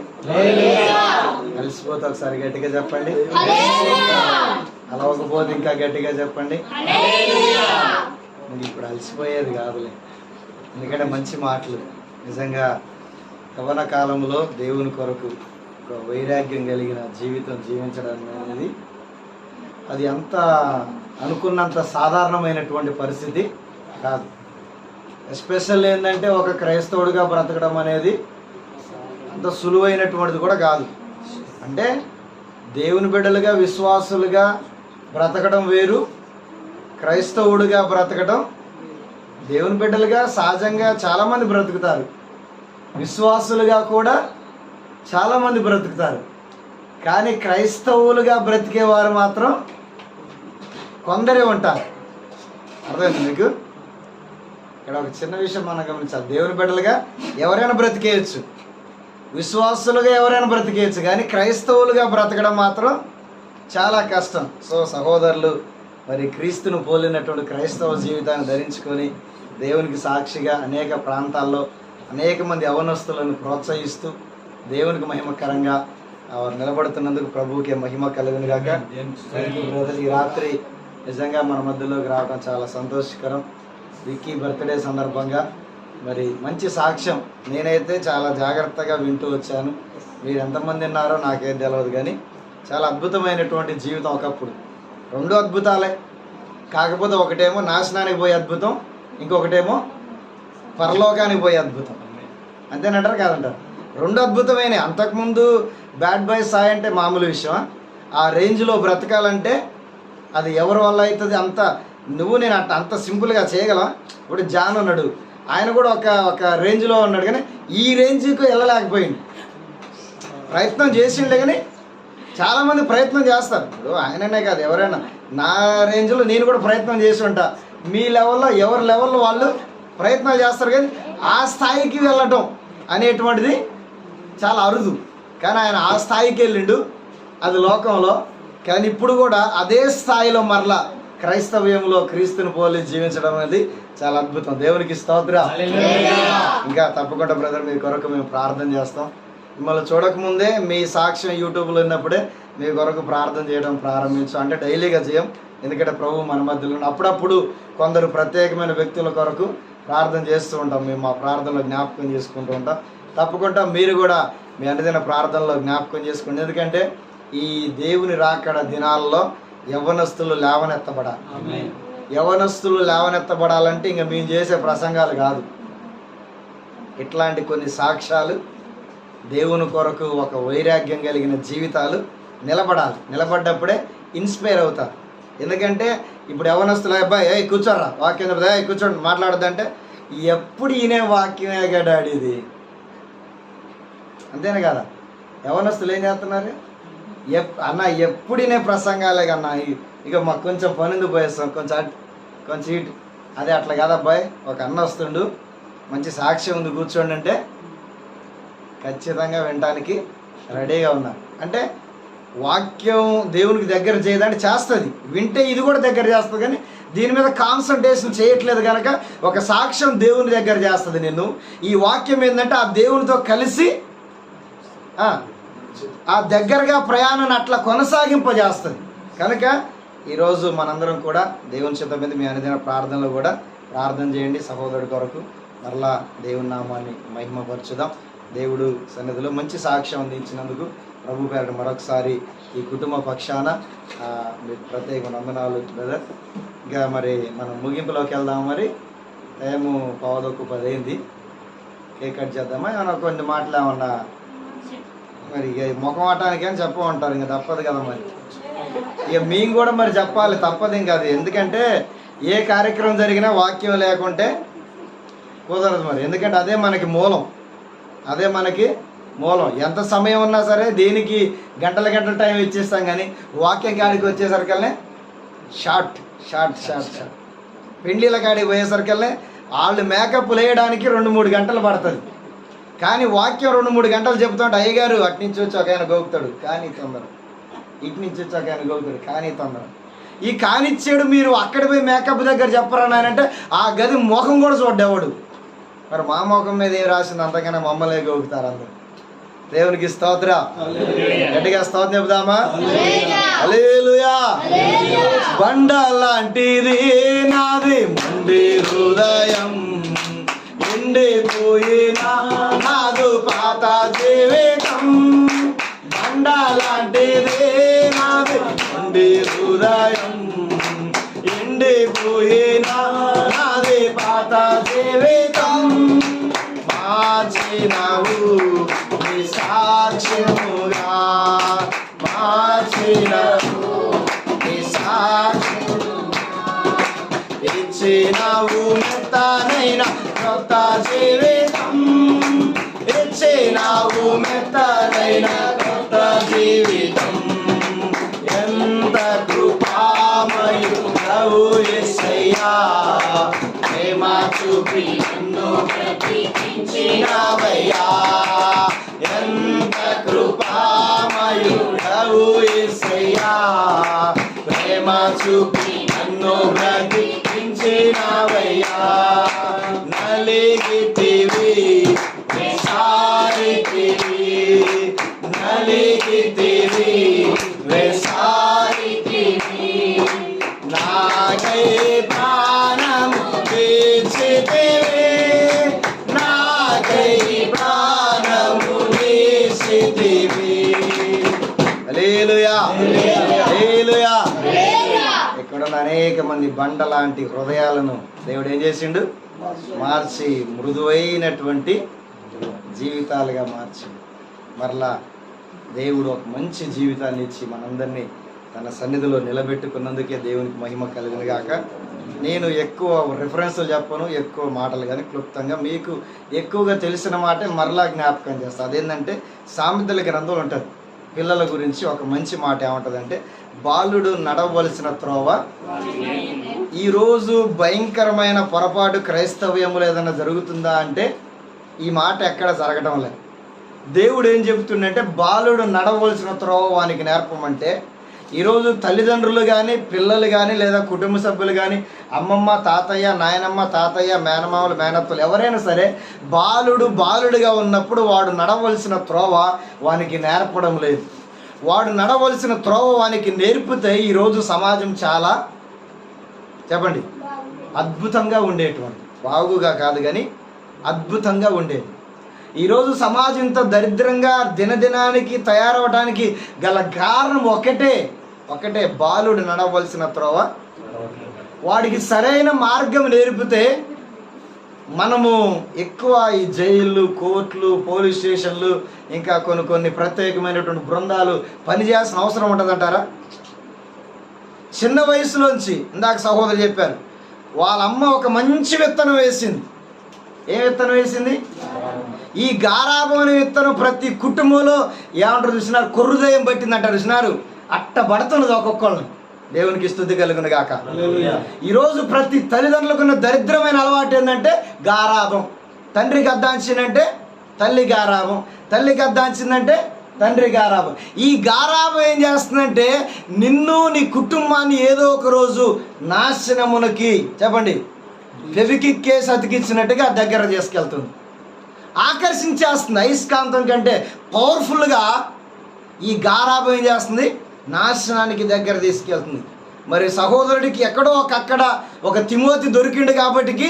కలిసిపోతే ఒకసారి గట్టిగా చెప్పండి. అలవకపోతే ఇంకా గట్టిగా చెప్పండి. ఇప్పుడు అలసిపోయేది కాదులే, ఎందుకంటే మంచి మాటలు. నిజంగా యవ్వన కాలంలో దేవుని కొరకు ఒక వైరాగ్యం కలిగిన జీవితం జీవించడం అనేది అది అంత అనుకున్నంత సాధారణమైనటువంటి పరిస్థితి కాదు. ఎస్పెషల్ ఏంటంటే ఒక క్రైస్తవుడిగా బ్రతకడం అనేది అంత సులువైనటువంటిది కూడా కాదు. అంటే దేవుని బిడ్డలుగా, విశ్వాసులుగా బ్రతకడం వేరు, క్రైస్తవుడిగా బ్రతకడం. దేవుని బిడ్డలుగా సహజంగా చాలామంది బ్రతుకుతారు, విశ్వాసులుగా కూడా చాలామంది బ్రతుకుతారు. కానీ క్రైస్తవులుగా బ్రతికేవారు మాత్రం కొందరే ఉంటారు. అర్థమైంది మీకు? ఇక్కడ ఒక చిన్న విషయం మనం గమనించాలి. దేవుని బిడ్డలుగా ఎవరైనా బ్రతికేయచ్చు, విశ్వాసులుగా ఎవరైనా బ్రతికేయచ్చు, కానీ క్రైస్తవులుగా బ్రతకడం మాత్రం చాలా కష్టం. సో సహోదరులు, మరి క్రీస్తును పోలినటువంటి క్రైస్తవ జీవితాన్ని ధరించుకొని దేవునికి సాక్షిగా అనేక ప్రాంతాల్లో అనేక మంది యవనస్తులను ప్రోత్సహిస్తూ దేవునికి మహిమకరంగా నిలబడుతున్నందుకు ప్రభువుకి మహిమ కలుగును గాక. ఈ రాత్రి నిజంగా మన మధ్యలోకి రావడం చాలా సంతోషకరం. విక్కీ బర్త్డే సందర్భంగా మరి మంచి సాక్ష్యం. నేనైతే చాలా జాగ్రత్తగా వింటూ వచ్చాను. మీరు ఎంతమంది ఉన్నారో నాకేం తెలియదు, కానీ చాలా అద్భుతమైనటువంటి జీవితం. ఒకప్పుడు రెండు అద్భుతాలే, కాకపోతే ఒకటేమో నాశనానికి పోయే అద్భుతం, ఇంకొకటేమో పరలోకానికి పోయే అద్భుతం. అంతేనంటారు కాదంటారు? రెండు అద్భుతమైన. అంతకుముందు బ్యాడ్ బాయ్ సాయి అంటే మామూలు విషయం. ఆ రేంజ్లో బ్రతకాలంటే అది ఎవరి వల్ల అవుతుంది? అంత నువ్వు నేను అంత సింపుల్గా చేయగలం. ఇప్పుడు జాన్ ఉన్నాడు, ఆయన కూడా ఒక రేంజ్లో ఉన్నాడు, కానీ ఈ రేంజ్కి వెళ్ళలేకపోయింది. ప్రయత్నం చేసిండే, కానీ చాలామంది ప్రయత్నం చేస్తారు. ఇప్పుడు ఆయననే కాదు, ఎవరైనా నా రేంజ్లో నేను కూడా ప్రయత్నం చేసి ఉంటా. మీ లెవెల్లో ఎవరి లెవెల్లో వాళ్ళు ప్రయత్నాలు చేస్తారు, కానీ ఆ స్థాయికి వెళ్ళటం అనేటువంటిది చాలా అరుదు. కానీ ఆయన ఆ స్థాయికి వెళ్ళిండు, అది లోకంలో. కానీ ఇప్పుడు కూడా అదే స్థాయిలో మరలా క్రైస్తవ్యంలో క్రీస్తుని పోలి జీవించడం అనేది చాలా అద్భుతం. దేవునికి స్తోత్రం. ఇంకా తప్పకుండా బ్రదర్ మీ కొరకు మేము ప్రార్థన చేస్తాం. మిమ్మల్ని చూడకముందే మీ సాక్ష్యం యూట్యూబ్లో ఉన్నప్పుడే మీ కొరకు ప్రార్థన చేయడం ప్రారంభించాం. అంటే డైలీగా చేయం, ఎందుకంటే ప్రభు మన మధ్యలో. అప్పుడప్పుడు కొందరు ప్రత్యేకమైన వ్యక్తుల కొరకు ప్రార్థన చేస్తూ ఉంటాం. మేము మా ప్రార్థనలో జ్ఞాపకం చేసుకుంటూ ఉంటాం. తప్పకుండా మీరు కూడా మీ అనుదిన ప్రార్థనలో జ్ఞాపకం చేసుకోండి. ఎందుకంటే ఈ దేవుని రాకడ దినాల్లో యవ్వనస్తులు లేవనెత్తబడాలి. యవ్వనస్తులు లేవనెత్తబడాలంటే ఇంకా మేము చేసే ప్రసంగాలు కాదు, ఇట్లాంటి కొన్ని సాక్ష్యాలు, దేవుని కొరకు ఒక వైరాగ్యం కలిగిన జీవితాలు నిలబడాలి. నిలబడ్డప్పుడే ఇన్స్పైర్ అవుతారు. ఎందుకంటే ఇప్పుడు యవ్వనస్తులు అబ్బాయి కూర్చోరా, వాక్యం చెప్తా, కూర్చోండి మాట్లాడద్దంటే ఎప్పుడు ఈయనే వాక్యమే డాడీ ఇది, అంతేనే కదా? యవ్వనస్తులు ఏం చేస్తున్నారు? అన్న ఎప్పుడైనా ప్రసంగాలే కన్నా, ఇక మాకు కొంచెం పనింది పోయేస్తాం, కొంచెం ఇటు. అదే అట్లా కదా అబ్బాయి, ఒక అన్న వస్తుండు, మంచి సాక్ష్యం ఉంది కూర్చోండి అంటే ఖచ్చితంగా వినడానికి రెడీగా ఉన్నారు. అంటే వాక్యం దేవునికి దగ్గర చేయదంటే చేస్తుంది, వింటే ఇది కూడా దగ్గర చేస్తుంది, కానీ దీని మీద కాన్సన్ట్రేషన్ చేయట్లేదు కనుక ఒక సాక్ష్యం దేవుని దగ్గర చేస్తుంది నిన్ను. ఈ వాక్యం ఏంటంటే ఆ దేవునితో కలిసి ఆ దగ్గరగా ప్రయాణాన్ని అట్లా కొనసాగింపజేస్తుంది. కనుక ఈరోజు మనందరం కూడా దేవుని చిత్తం మీద మీ అనుదిన ప్రార్థనలో కూడా ప్రార్థన చేయండి. సహోదరుడి కొరకు మరలా దేవుని నామాన్ని మహిమపరచుదాం. దేవుడు సన్నిధిలో మంచి సాక్ష్యం అందించినందుకు ప్రభు పేరట మరొకసారి ఈ కుటుంబ పక్షాన మీకు ప్రత్యేక వందనాలు బ్రదర్. ఇంకా మరి మనం ముగింపులోకి వెళ్దాం. మరి టైము 9:10 అయింది. కేక్ కట్ చేద్దామా? ఏమన్నా కొన్ని మాటలు ఏమన్నా మరి ఇక ముఖం ఆటానికి అని చెప్పమంటారు, ఇంకా తప్పదు కదా. మరి ఇక మేము కూడా మరి చెప్పాలి, తప్పదు ఇంకా అది. ఎందుకంటే ఏ కార్యక్రమం జరిగినా వాక్యం లేకుంటే కుదరదు మరి. ఎందుకంటే అదే మనకి మూలం, అదే మనకి మూలం. ఎంత సమయం ఉన్నా సరే దేనికి గంటల గంటల టైం ఇచ్చేస్తాం, కానీ వాక్యం కాడికి వచ్చేసరికల్నే షార్ట్ షార్ట్ షార్ట్ షార్ట్. పెండ్లీల కాడికి పోయేసరికల్నే వాళ్ళు మేకప్ వేయడానికి 2-3 గంటలు పడుతుంది, కానీ వాక్యం 2-3 గంటలు చెబుతుంటే అయ్యగారు అటు నుంచి వచ్చి ఒక ఆయన గోపుతాడు కానీ తొందర, ఇటు నుంచి వచ్చి ఒక ఆయన గోపుతాడు కానీ తొందర. ఈ కానిచ్చాడు మీరు అక్కడ పోయి మేకప్ దగ్గర చెప్పరని అంటే ఆ గది ముఖం కూడా చూడ్డేవాడు. మరి మా ముఖం మీద ఏం రాసింది అంతకన్నా మమ్మల్ని గోగుతారు అందరు. దేవునికి స్తోత్ర, గట్టిగా స్తోత్రం చెబుదామా? హల్లెలూయా. బండ లాంటిది నాది మండి హృదయం, ఎండిపోయినా నాదు పాత జీవితం. బండ లాంటిది నాది మండి హృదయం, ఎండిపోయినా నాది పాత జీవితం. మార్చినవు నీ సాక్ష్యముగా, మార్చినవు నీ సాక్ష్యముగా. ఇచ్చినవు మెత్తనైన కొత్త జీవితం, ఇచ్చినవు మెత్తనైన కొత్త జీవితం. ఎంత కృపామయుడవు యేసయ్యా, ప్రేమ చూపి నన్ను బ్రతికించినవయ్యా. ఎంత కృపామయుడవు యేసయ్యా, ప్రేమ చూపి నన్ను బ్రతికించినవయ్యా. నలిగితివి వేసారితివి, నలిగితివి వేసారితివి. నాకై ప్రాణము తీర్చితివి, నాకై ప్రాణము తీర్చితివి. హల్లెలూయా, హల్లెలూయా. ఇక్కడున్న అనేక మంది బండ లాంటి హృదయాలను దేవుడు ఏం చేసిండు? మార్చి మృదువైనటువంటి జీవితాలుగా మార్చి మరలా దేవుడు ఒక మంచి జీవితాన్ని ఇచ్చి మనందరినీ తన సన్నిధిలో నిలబెట్టుకున్నందుకే దేవునికి మహిమ కలుగును గాక. నేను ఎక్కువ రిఫరెన్స్లు చెప్పను, ఎక్కువ మాటలు కానీ క్లుప్తంగా మీకు ఎక్కువగా తెలిసిన మాటే మరలా జ్ఞాపకం చేస్తాను. అదేంటంటే సామెతల గ్రంథంలో ఉంటుంది పిల్లల గురించి ఒక మంచి మాట ఏముంటుందంటే, బాలుడు నడవలసిన త్రోవ. ఈరోజు భయంకరమైన పొరపాటు క్రైస్తవ్యములు ఏదైనా జరుగుతుందా అంటే ఈ మాట ఎక్కడ జరగడం లేదు. దేవుడు ఏం చెబుతుండంటే బాలుడు నడవలసిన త్రోవ వానికి నేర్పమంటే, ఈరోజు తల్లిదండ్రులు కానీ పిల్లలు కానీ లేదా కుటుంబ సభ్యులు కానీ అమ్మమ్మ తాతయ్య నాయనమ్మ తాతయ్య మేనమామలు మేనత్తలు ఎవరైనా సరే బాలుడుగా ఉన్నప్పుడు వాడు నడవలసిన త్రోవ వానికి నేర్పడం లేదు. వాడు నడవలసిన త్రోవ వానికి నేర్పితే ఈరోజు సమాజం చాలా చెప్పండి అద్భుతంగా ఉండేటువంటి, బాగుగా కాదు కానీ అద్భుతంగా ఉండేది. ఈరోజు సమాజం ఇంత దరిద్రంగా దినదినానికి తయారవడానికి గల కారణం ఒకటే బాలుడు నడవలసిన త్రోవ. వాడికి సరైన మార్గం నేర్పితే మనము ఎక్కువ ఈ జైళ్ళు, కోర్టులు, పోలీస్ స్టేషన్లు, ఇంకా కొన్ని ప్రత్యేకమైనటువంటి బృందాలు పనిచేయాల్సిన అవసరం ఉంటుందంటారా? చిన్న వయసులోంచి ఇందాక సహోదరు చెప్పారు, వాళ్ళ అమ్మ ఒక మంచి విత్తనం వేసింది. ఏ విత్తనం వేసింది? ఈ గారాబం అనే విత్తనం ప్రతి కుటుంబంలో ఏమంటారు చూసినారు, కొర్రుదయం పట్టిందంటారు చూసినారు, అట్ట పడుతున్నది ఒక్కొక్కళ్ళని. దేవునికి స్తుతి కలుగును గాక. ఈరోజు ప్రతి తల్లిదండ్రులకున్న దరిద్రమైన అలవాటు ఏంటంటే గారాబం. తండ్రికి అద్దాంచిందంటే తల్లి గారాబం, తల్లికి అద్దాంచిందంటే తండ్రి గారాబం. ఈ గారాబం ఏం చేస్తుందంటే నిన్ను నీ కుటుంబాన్ని ఏదో ఒక రోజు నాశనమునకి, చెప్పండి, ఫెవికిక్ కేసు అతికిచ్చినట్టుగా దగ్గర తీసుకెళ్తుంది, ఆకర్షించేస్తుంది. అయస్కాంతం కంటే పవర్ఫుల్గా ఈ గారాబం ఏం చేస్తుంది, నాశనానికి దగ్గర తీసుకెళ్తుంది. మరి సహోదరుడికి ఎక్కడో అక్కడ ఒక తిమోతి దొరికిండు కాబట్టి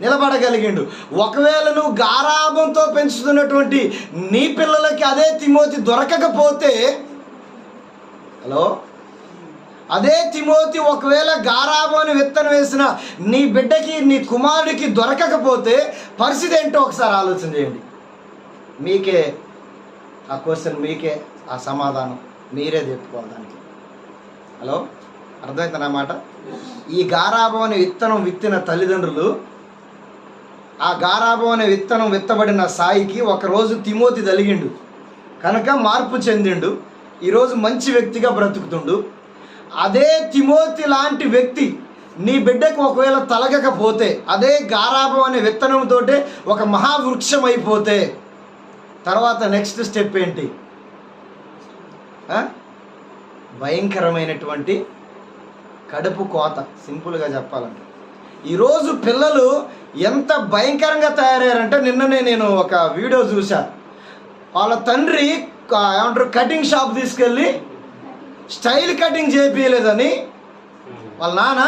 నిలబడగలిగిండు. ఒకవేళ నువ్వు గారాబంతో పెంచుతున్నటువంటి నీ పిల్లలకి అదే తిమోతి దొరకకపోతే, హలో, అదే తిమోతి ఒకవేళ గారాబాన్ని విత్తనం వేసిన నీ బిడ్డకి, నీ కుమారుడికి దొరకకపోతే పరిస్థితి ఏంటో ఒకసారి ఆలోచన చేయండి. మీకే ఆ క్వశ్చన్, మీకే ఆ సమాధానం మీరే చెప్పుకోవాలి దానికి. హలో, అర్థమవుతుంది అన్నమాట. ఈ గారాబం అనే విత్తనం విత్తిన తల్లిదండ్రులు, ఆ గారాబం అనే విత్తనం విత్తబడిన సాయికి ఒకరోజు తిమోతి తలిగిండు కనుక మార్పు చెందిండు, ఈరోజు మంచి వ్యక్తిగా బ్రతుకుతుండు. అదే తిమోతి లాంటి వ్యక్తి నీ బిడ్డకు ఒకవేళ తలగకపోతే, అదే గారాబం అనే విత్తనంతో ఒక మహావృక్షం అయిపోతే తర్వాత నెక్స్ట్ స్టెప్ ఏంటి? భయంకరమైనటువంటి కడుపు కోత. సింపుల్గా చెప్పాలంటే ఈరోజు పిల్లలు ఎంత భయంకరంగా తయారయ్యారంటే, నిన్ననే నేను ఒక వీడియో చూసా. వాళ్ళ తండ్రి ఏమంటారు కటింగ్ షాప్ తీసుకెళ్ళి స్టైల్ కటింగ్ చేయించలేదని, వాళ్ళ నాన్న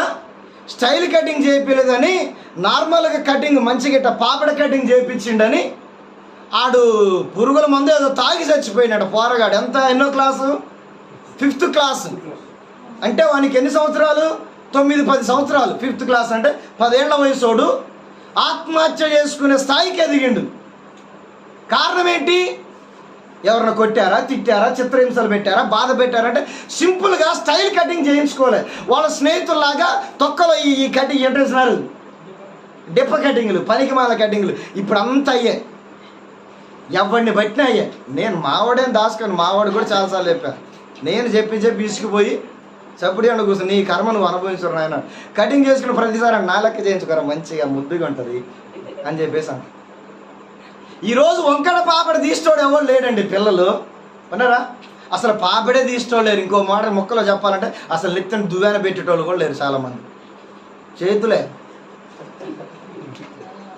స్టైల్ కటింగ్ చేయించలేదని నార్మల్గా కటింగ్ మంచిగా పాపడ కటింగ్ చేయించిండని ఆడు పురుగుల మందు ఏదో తాగి చచ్చిపోయినాడు పోరగాడు. ఎన్నో క్లాసు? 5th class. అంటే వానికి ఎన్ని సంవత్సరాలు? 9-10 సంవత్సరాలు. 5th క్లాస్ అంటే 10 ఏళ్ల వయసోడు ఆత్మహత్య చేసుకునే స్థాయికి ఎదిగిండు. కారణం ఏంటి? ఎవరిని కొట్టారా, తిట్టారా, చిత్రహింసలు పెట్టారా, బాధ పెట్టారంటే సింపుల్గా స్టైల్ కటింగ్ చేయించుకోలే. వాళ్ళ స్నేహితుల్లాగా తొక్కలో ఈ కటింగ్ ఏంటన్నారు, డిప్ప కటింగ్లు, పనికిమాల కటింగ్లు ఇప్పుడు అంతా అయ్యాయి. ఎవరిని బట్టినా అయ్యాయి. నేను మావాడేం దాచుకొని, మావాడు కూడా చాలాసార్లు చెప్పాను. నేను చెప్పి ఇసుకుపోయి చప్పుడు అండి కూర్చొని నీ కర్మ నువ్వు అనుభవించరు నాయన, కటింగ్ చేసుకున్న ప్రతిసారి నా లెక్క చేయించుకోరా, మంచిగా ముద్దుగా ఉంటుంది అని చెప్పేసాను. ఈరోజు వంకడ పాపడ తీసుకోవడం ఎవరు లేడండి. పిల్లలు ఉన్నారా? అసలు పాపడే తీసుకోలేరు. లేరు. ఇంకో మాట మొక్కలో చెప్పాలంటే అసలు నెత్తిని దువ్వాన పెట్టేటోళ్ళు కూడా లేరు చాలామంది. చేతులే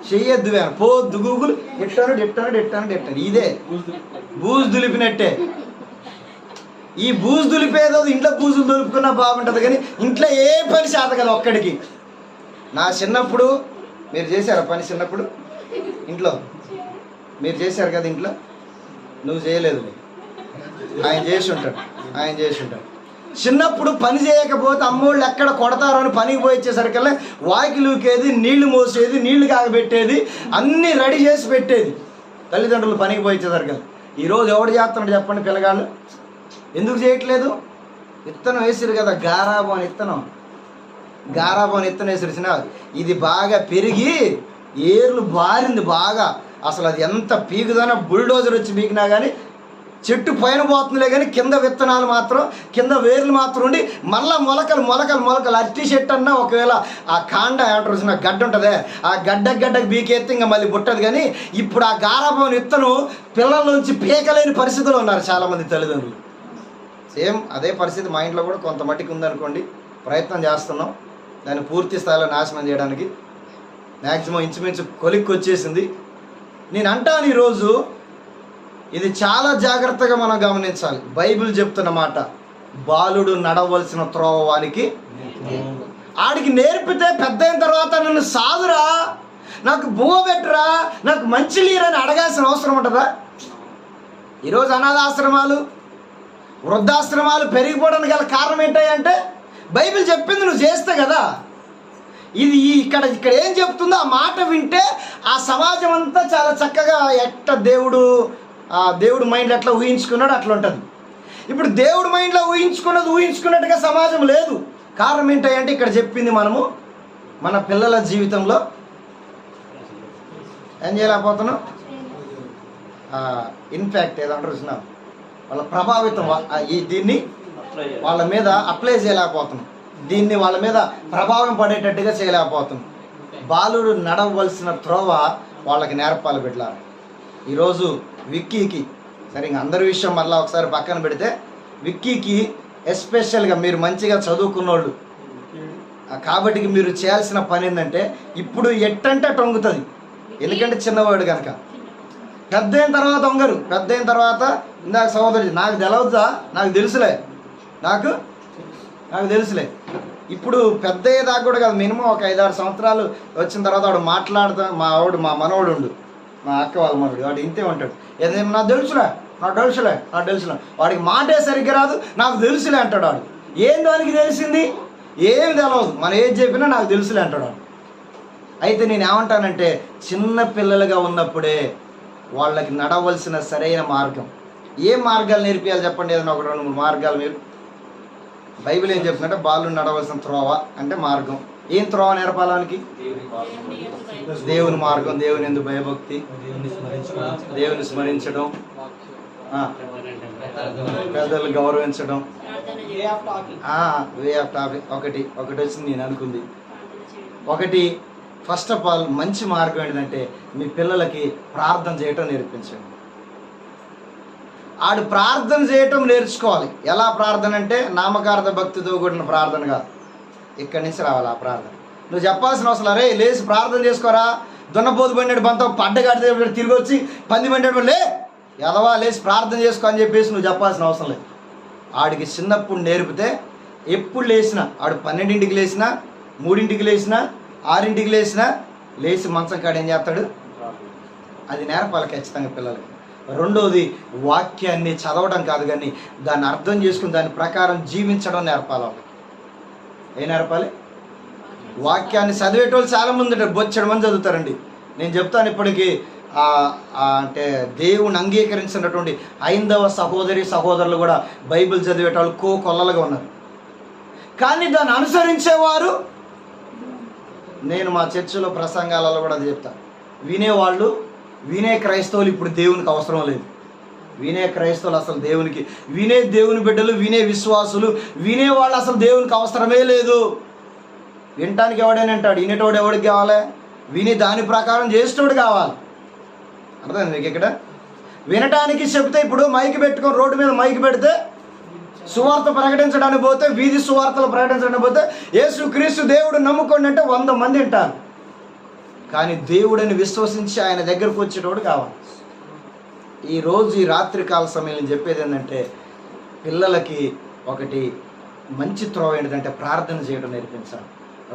చెయ్యొద్దు వేన పోద్దు గూగుల్ ఎట్టాను ఇదే బూజు దులిపినట్టే. ఈ బూజు దులిపేదో ఇంట్లో బూజులు దులుపుకున్నా బాగుంటుంది, కానీ ఇంట్లో ఏ పని చేత కదా ఒక్కడికి. నా చిన్నప్పుడు మీరు చేశారా పని? చిన్నప్పుడు ఇంట్లో మీరు చేశారు కదా ఇంట్లో? నువ్వు చేయలేదు, ఆయన చేసి ఉంటాడు. చిన్నప్పుడు పని చేయకపోతే అమ్మోళ్ళు ఎక్కడ కొడతారో అని పనికి పోయి వచ్చేసరికల్లా వాకి లూకేది, నీళ్లు మోసేది, నీళ్లు కాగబెట్టేది, అన్నీ రెడీ చేసి పెట్టేది తల్లిదండ్రులు పనికి పోయి వచ్చేసరికల్లా. ఈరోజు ఎవడు చేస్తున్నాడు చెప్పండి? పిల్లగాళ్ళు ఎందుకు చేయట్లేదు? విత్తనం వేసిరు కదా, గారాబం విత్తనం వేసిరిచిన ఇది బాగా పెరిగి ఏర్లు బారింది బాగా. అసలు అది ఎంత పీకుదైనా బుల్డోజర్ వచ్చి పీకినా కానీ చెట్టు పైన పోతుందిలే, కానీ కింద విత్తనాలు మాత్రం, కింద వేర్లు మాత్రం ఉండి మళ్ళీ మొలకలు అట్టి చెట్టు అన్నా ఒకవేళ ఆ కాండ ఏమంటారు చిన్న గడ్డ ఉంటుందే, ఆ గడ్డకు బీకెత్తి ఇంకా మళ్ళీ పుట్టదు. కానీ ఇప్పుడు ఆ గారాబం విత్తనం పిల్లల నుంచి పీకలేని పరిస్థితుల్లో ఉన్నారు చాలామంది తల్లిదండ్రులు. సేమ్ అదే పరిస్థితి మా ఇంట్లో కూడా కొంత మట్టికి ఉందనుకోండి. ప్రయత్నం చేస్తున్నాం దాన్ని పూర్తి స్థాయిలో నాశనం చేయడానికి. మ్యాక్సిమం ఇంచుమించు కొలిక్కి వచ్చేసింది. నేను అంటాను ఈరోజు ఇది చాలా జాగ్రత్తగా మనం గమనించాలి. బైబిల్ చెప్తున్న మాట, బాలుడు నడవలసిన త్రోవ వానికి ఆడికి నేర్పితే పెద్ద అయిన తర్వాత నన్ను సాదురా, నాకు బువ్వ పెట్టురా, నాకు మంచి నీరని అడగాల్సిన అవసరం ఉంటుందా? ఈరోజు అనాథాశ్రమాలు, వృద్ధాశ్రమాలు పెరిగిపోవడానికి గల కారణం ఏంటంటే బైబిల్ చెప్పింది నువ్వు చేస్తే కదా. ఇది ఇక్కడ ఏం చెప్తుందో ఆ మాట వింటే ఆ సమాజం అంతా చాలా చక్కగా ఎట్ట దేవుడు మైండ్లో ఎట్లా ఊహించుకున్నాడు అట్లా ఉంటుంది. ఇప్పుడు దేవుడు మైండ్లో ఊహించుకున్నట్టుగా సమాజం లేదు. కారణం ఏంటంటే ఇక్కడ చెప్పింది మనము మన పిల్లల జీవితంలో ఏం చేయలేకపోతున్నాం. ఇన్ఫ్యాక్ట్ ఏదంటారు చూసినా వాళ్ళ ప్రభావితం దీన్ని వాళ్ళ మీద అప్లై చేయలేకపోతున్నాం, దీన్ని వాళ్ళ మీద ప్రభావం పడేటట్టుగా చేయలేకపోతున్నాం. బాలుడు నడవలసిన త్రోవ వాళ్ళకి నేర్పాలి బిడ్డలారా. ఈరోజు విక్కీకి సరే ఇంక అందరి విషయం మళ్ళీ ఒకసారి పక్కన పెడితే, విక్కీకి ఎస్పెషల్గా మీరు మంచిగా చదువుకున్నోళ్ళు కాబట్టి మీరు చేయాల్సిన పని ఏంటంటే, ఇప్పుడు ఎట్టంటే టొంగుతుంది, ఎందుకంటే చిన్నవాడు కనుక. పెద్ద అయిన తర్వాత వంగరు. పెద్ద అయిన తర్వాత ఇందాక సహోదరి నాకు తెలవద్దా, నాకు తెలుసులే, నాకు తెలుసులే. ఇప్పుడు పెద్ద అయ్యేదాకా కూడా కాదు, మినిమం ఒక 5-6 సంవత్సరాలు వచ్చిన తర్వాత వాడు మాట్లాడుతా, మా మనవడు ఉండు, మా అక్క వాళ్ళ మనవడు, వాడు ఇంతే ఉంటాడు, ఏదేమో నాకు తెలుసులే వాడికి మాటే సరిగ్గా రాదు, నాకు తెలుసులే అంటాడు వాడు. ఏం దానికి తెలిసింది, ఏమి తెలవదు, మనం ఏది చెప్పినా నాకు తెలుసులే అంటాడు వాడు. అయితే నేను ఏమంటానంటే, చిన్న పిల్లలుగా ఉన్నప్పుడే వాళ్ళకి నడవలసిన సరైన మార్గం, ఏ మార్గాలు నేర్పియాలి చెప్పండి, ఏదైనా 1-2-3 మార్గాలు. మీరు బైబిల్ ఏం చెప్తుందంటే, బాలు నడవలసిన త్రోవ అంటే మార్గం. ఏం త్రోవ నేర్పాలానికి? దేవుని మార్గం, దేవుని యందు భయభక్తి, దేవుని స్మరించడం, పెద్దలు గౌరవించడం, వే ఆఫ్ టాపిక్. ఒకటి వచ్చింది నేను అనుకుంది. ఒకటి, ఫస్ట్ ఆఫ్ ఆల్ మంచి మార్గం ఏంటంటే, మీ పిల్లలకి ప్రార్థన చేయటం నేర్పించండి. ఆడు ప్రార్థన చేయటం నేర్చుకోవాలి. ఎలా ప్రార్థన అంటే, నామకార్థ భక్తితో కూడిన ప్రార్థన కాదు, ఇక్కడి నుంచి రావాలి ఆ ప్రార్థన. నువ్వు చెప్పాల్సిన అవసరం, అరే లేచి ప్రార్థన చేసుకోరా, దున్నపోతు బండి బంతం పడ్డగాడి తిరిగి వచ్చి పంది బండి లే ఎదవా లేచి ప్రార్థన చేసుకో అని చెప్పేసి నువ్వు చెప్పాల్సిన అవసరం లేదు. ఆడికి చిన్నప్పుడు నేర్పితే ఎప్పుడు లేచినా, ఆడు 12ంటికి లేచినా, 3ంటికి లేచినా, 6ంటికి లేచినా, లేచి మంచం కాడ ఏం చేస్తాడు, అది నేర్పాలి ఖచ్చితంగా పిల్లలకి. రెండోది, వాక్యాన్ని చదవడం కాదు కానీ దాన్ని అర్థం చేసుకుని దాని ప్రకారం జీవించడం నేర్పాలి. ఏం నేర్పాలి? వాక్యాన్ని చదివేటోళ్ళు చాలామంది ఉంటారు, బొచ్చెడు మంది చదువుతారండి. నేను చెప్తాను, ఇప్పటికీ అంటే దేవుని అంగీకరించినటువంటి హైందవ సహోదరులు కూడా బైబిల్ చదివేటోళ్ళు కొల్లలుగా ఉన్నారు. కానీ దాన్ని అనుసరించేవారు, నేను మా చర్చిలో ప్రసంగాలలో కూడా అది చెప్తాను, వినే క్రైస్తవులు ఇప్పుడు దేవునికి అవసరం లేదు. వినే క్రైస్తవులు అసలు దేవునికి, దేవుని బిడ్డలు, విశ్వాసులు, వినేవాళ్ళు అసలు దేవునికి అవసరమే లేదు. వినటానికి ఎవడైనా అంటాడు, వినేటోడు ఎవడికి కావాలి? విని దాని ప్రకారం చేసేటోడు కావాలి. అర్థం మీకు? ఇక్కడ వినటానికి చెప్తే, ఇప్పుడు మైక్ పెట్టుకొని రోడ్డు మీద మైక్ పెడితే సువార్త ప్రకటించడానికి పోతే, వీధి సువార్తలు ప్రకటించడానికి పోతే, యేసుక్రీస్తు దేవుడు నమ్ముకోండి అంటే 100 మంది ఉంటారు. కానీ దేవుడిని విశ్వసించి ఆయన దగ్గరకు వచ్చేటోడు కావాలి. ఈరోజు ఈ రాత్రికాల సమయంలో నేను చెప్పేది ఏంటంటే, పిల్లలకి ఒకటి మంచి త్రోవ ఏంటంటే ప్రార్థన చేయడం నేర్పించాలి.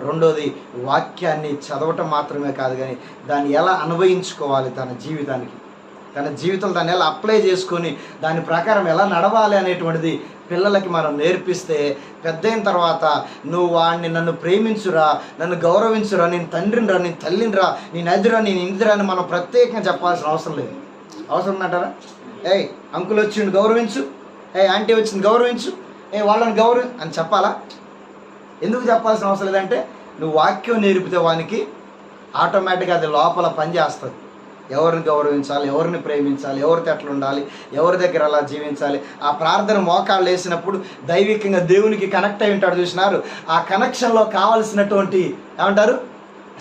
రెండోది, వాక్యాన్ని చదవటం మాత్రమే కాదు కానీ దాన్ని ఎలా అన్వయించుకోవాలి తన జీవితంలో దాన్ని ఎలా అప్లై చేసుకొని దాని ప్రకారం ఎలా నడవాలి అనేటువంటిది పిల్లలకి మనం నేర్పిస్తే, పెద్ద అయిన తర్వాత నువ్వు వాడిని నన్ను ప్రేమించురా, నన్ను గౌరవించురా, నేను తండ్రినిరా, నేను తల్లినిరా, నేను అదిరా, నేను ఇందిరా అని మనం ప్రత్యేకంగా చెప్పాల్సిన అవసరం లేదు. అవసరం ఉందంటారా? ఏయ్ అంకుల్ వచ్చిండు గౌరవించు, ఆంటీ వచ్చింది గౌరవించు, వాళ్ళని అని చెప్పాలా? ఎందుకు చెప్పాల్సిన అవసరం లేదంటే, నువ్వు వాక్యం నేర్పితే వానికి ఆటోమేటిక్గా అది లోపల పనిచేస్తుంది. ఎవరిని గౌరవించాలి, ఎవరిని ప్రేమించాలి, ఎవరితో ఎట్లా ఉండాలి, ఎవరి దగ్గర అలా జీవించాలి. ఆ ప్రార్థన మోకాళ్ళు వేసినప్పుడు దైవికంగా దేవునికి కనెక్ట్ అయి ఉంటాడు, చూసినారు? ఆ కనెక్షన్లో కావాల్సినటువంటి ఏమంటారు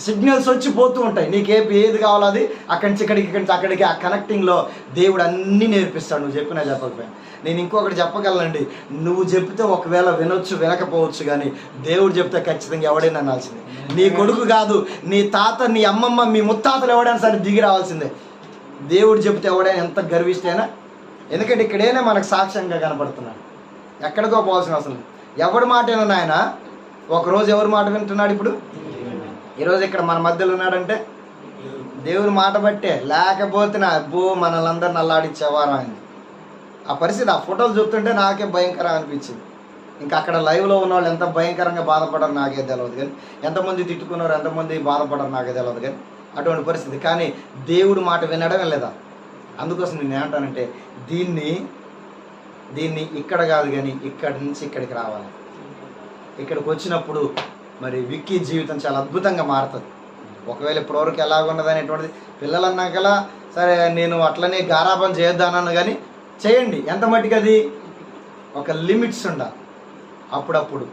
సిగ్నల్స్ వచ్చి పోతూ ఉంటాయి. నీకు ఏది కావాలో అది అక్కడి నుంచి అక్కడికి ఆ కనెక్టింగ్లో దేవుడు అన్నీ నేర్పిస్తాడు. నువ్వు చెప్పినా చెప్పకపోయినా. నేను ఇంకొకటి చెప్పగలనండి, నువ్వు చెప్తే ఒకవేళ వినొచ్చు వినకపోవచ్చు, కానీ దేవుడు చెప్తే ఖచ్చితంగా ఎవడైనా అనాల్సిందే. నీ కొడుకు కాదు, నీ తాత, నీ అమ్మమ్మ, మీ ముత్తాతలు ఎవడైనా సరే దిగి రావాల్సిందే. దేవుడు చెప్తే ఎవడైనా ఎంత గర్విస్తేనా, ఎందుకంటే ఇక్కడైనా మనకు సాక్ష్యంగా కనపడుతున్నాడు, ఎక్కడికో పోవాల్సిన అవసరం లేదు. ఎవడి మాట విన్నాను ఆయన, ఒకరోజు ఎవరి మాట వింటున్నాడు, ఇప్పుడు ఈరోజు ఇక్కడ మన మధ్యలో ఉన్నాడంటే దేవుని మాట బట్టే, లేకపోతే మనల్ని అందరిని అల్లాడిచ్చేవారు ఆయన. ఆ పరిస్థితి, ఆ ఫోటోలు చూస్తుంటే నాకే భయంకరంగా అనిపించింది. ఇంకా అక్కడ లైవ్లో ఉన్న వాళ్ళు ఎంత భయంకరంగా బాధపడరు నాకే తెలియదు, కానీ ఎంతమంది తిట్టుకున్నారు, ఎంతమంది బాధపడరు నాకే తెలియదు, కానీ అటువంటి పరిస్థితి. కానీ దేవుడు మాట వినడమే లేదా. అందుకోసం నేను ఏమంటానంటే, దీన్ని ఇక్కడ కాదు కానీ ఇక్కడి నుంచి ఇక్కడికి రావాలి. ఇక్కడికి వచ్చినప్పుడు మరి విక్కీ జీవితం చాలా అద్భుతంగా మారుతుంది. ఒకవేళ ఇప్పటివరకు ఎలాగున్నది అనేటువంటిది పిల్లలన్నాకలా సరే నేను అట్లనే గారాబం చేయొద్దానను, కానీ చేయండి. ఎంత మట్టుకు అది ఒక లిమిట్స్ ఉండాలి. అప్పుడప్పుడు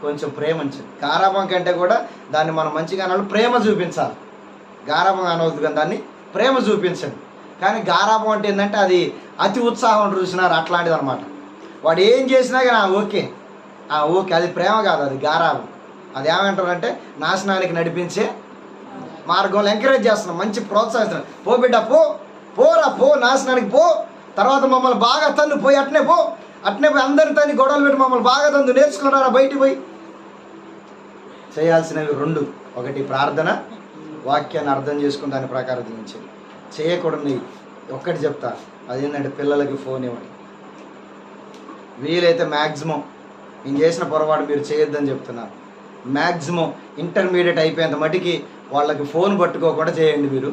కొంచెం ప్రేమించండి. గారాబం కంటే కూడా దాన్ని మనం మంచిగా అనాలి, ప్రేమ చూపించాలి. గారాబం అనవద్దు కానీ దాన్ని ప్రేమ చూపించండి. కానీ గారాబం అంటే ఏంటంటే అది అతి ఉత్సాహం చూసినారు, అట్లాంటిది అనమాట. వాడు ఏం చేసినా కానీ ఓకే ఓకే, అది ప్రేమ కాదు, అది గారాబం. అది ఏమంటారంటే నాశనానికి నడిపించే మార్గంలో ఎంకరేజ్ చేస్తున్నాం, మంచి ప్రోత్సహిస్తున్నాం. పో బిడ్డ పోరా నాశనానికి పో, తర్వాత మమ్మల్ని బాగా తన్ను పోయి అట్నే పో అందరి తన్ని గొడవలు పెట్టి మమ్మల్ని బాగా తందు నేర్చుకున్నారా బయటికి పోయి. చేయాల్సినవి 2: ఒకటి ప్రార్థన, వాక్యాన్ని అర్థం చేసుకుని దాని ప్రకారం దించేది. చేయకూడని ఒక్కటి చెప్తా, అదేంటంటే పిల్లలకి ఫోన్ ఇవ్వండి. వీలైతే మ్యాక్సిమం నేను చేసిన పొరపాటు మీరు చేయొద్దని చెప్తున్నాను. మ్యాక్సిమం ఇంటర్మీడియట్ అయిపోయేంత మటుకి వాళ్ళకి ఫోన్ పట్టుకోకుండా చేయండి మీరు.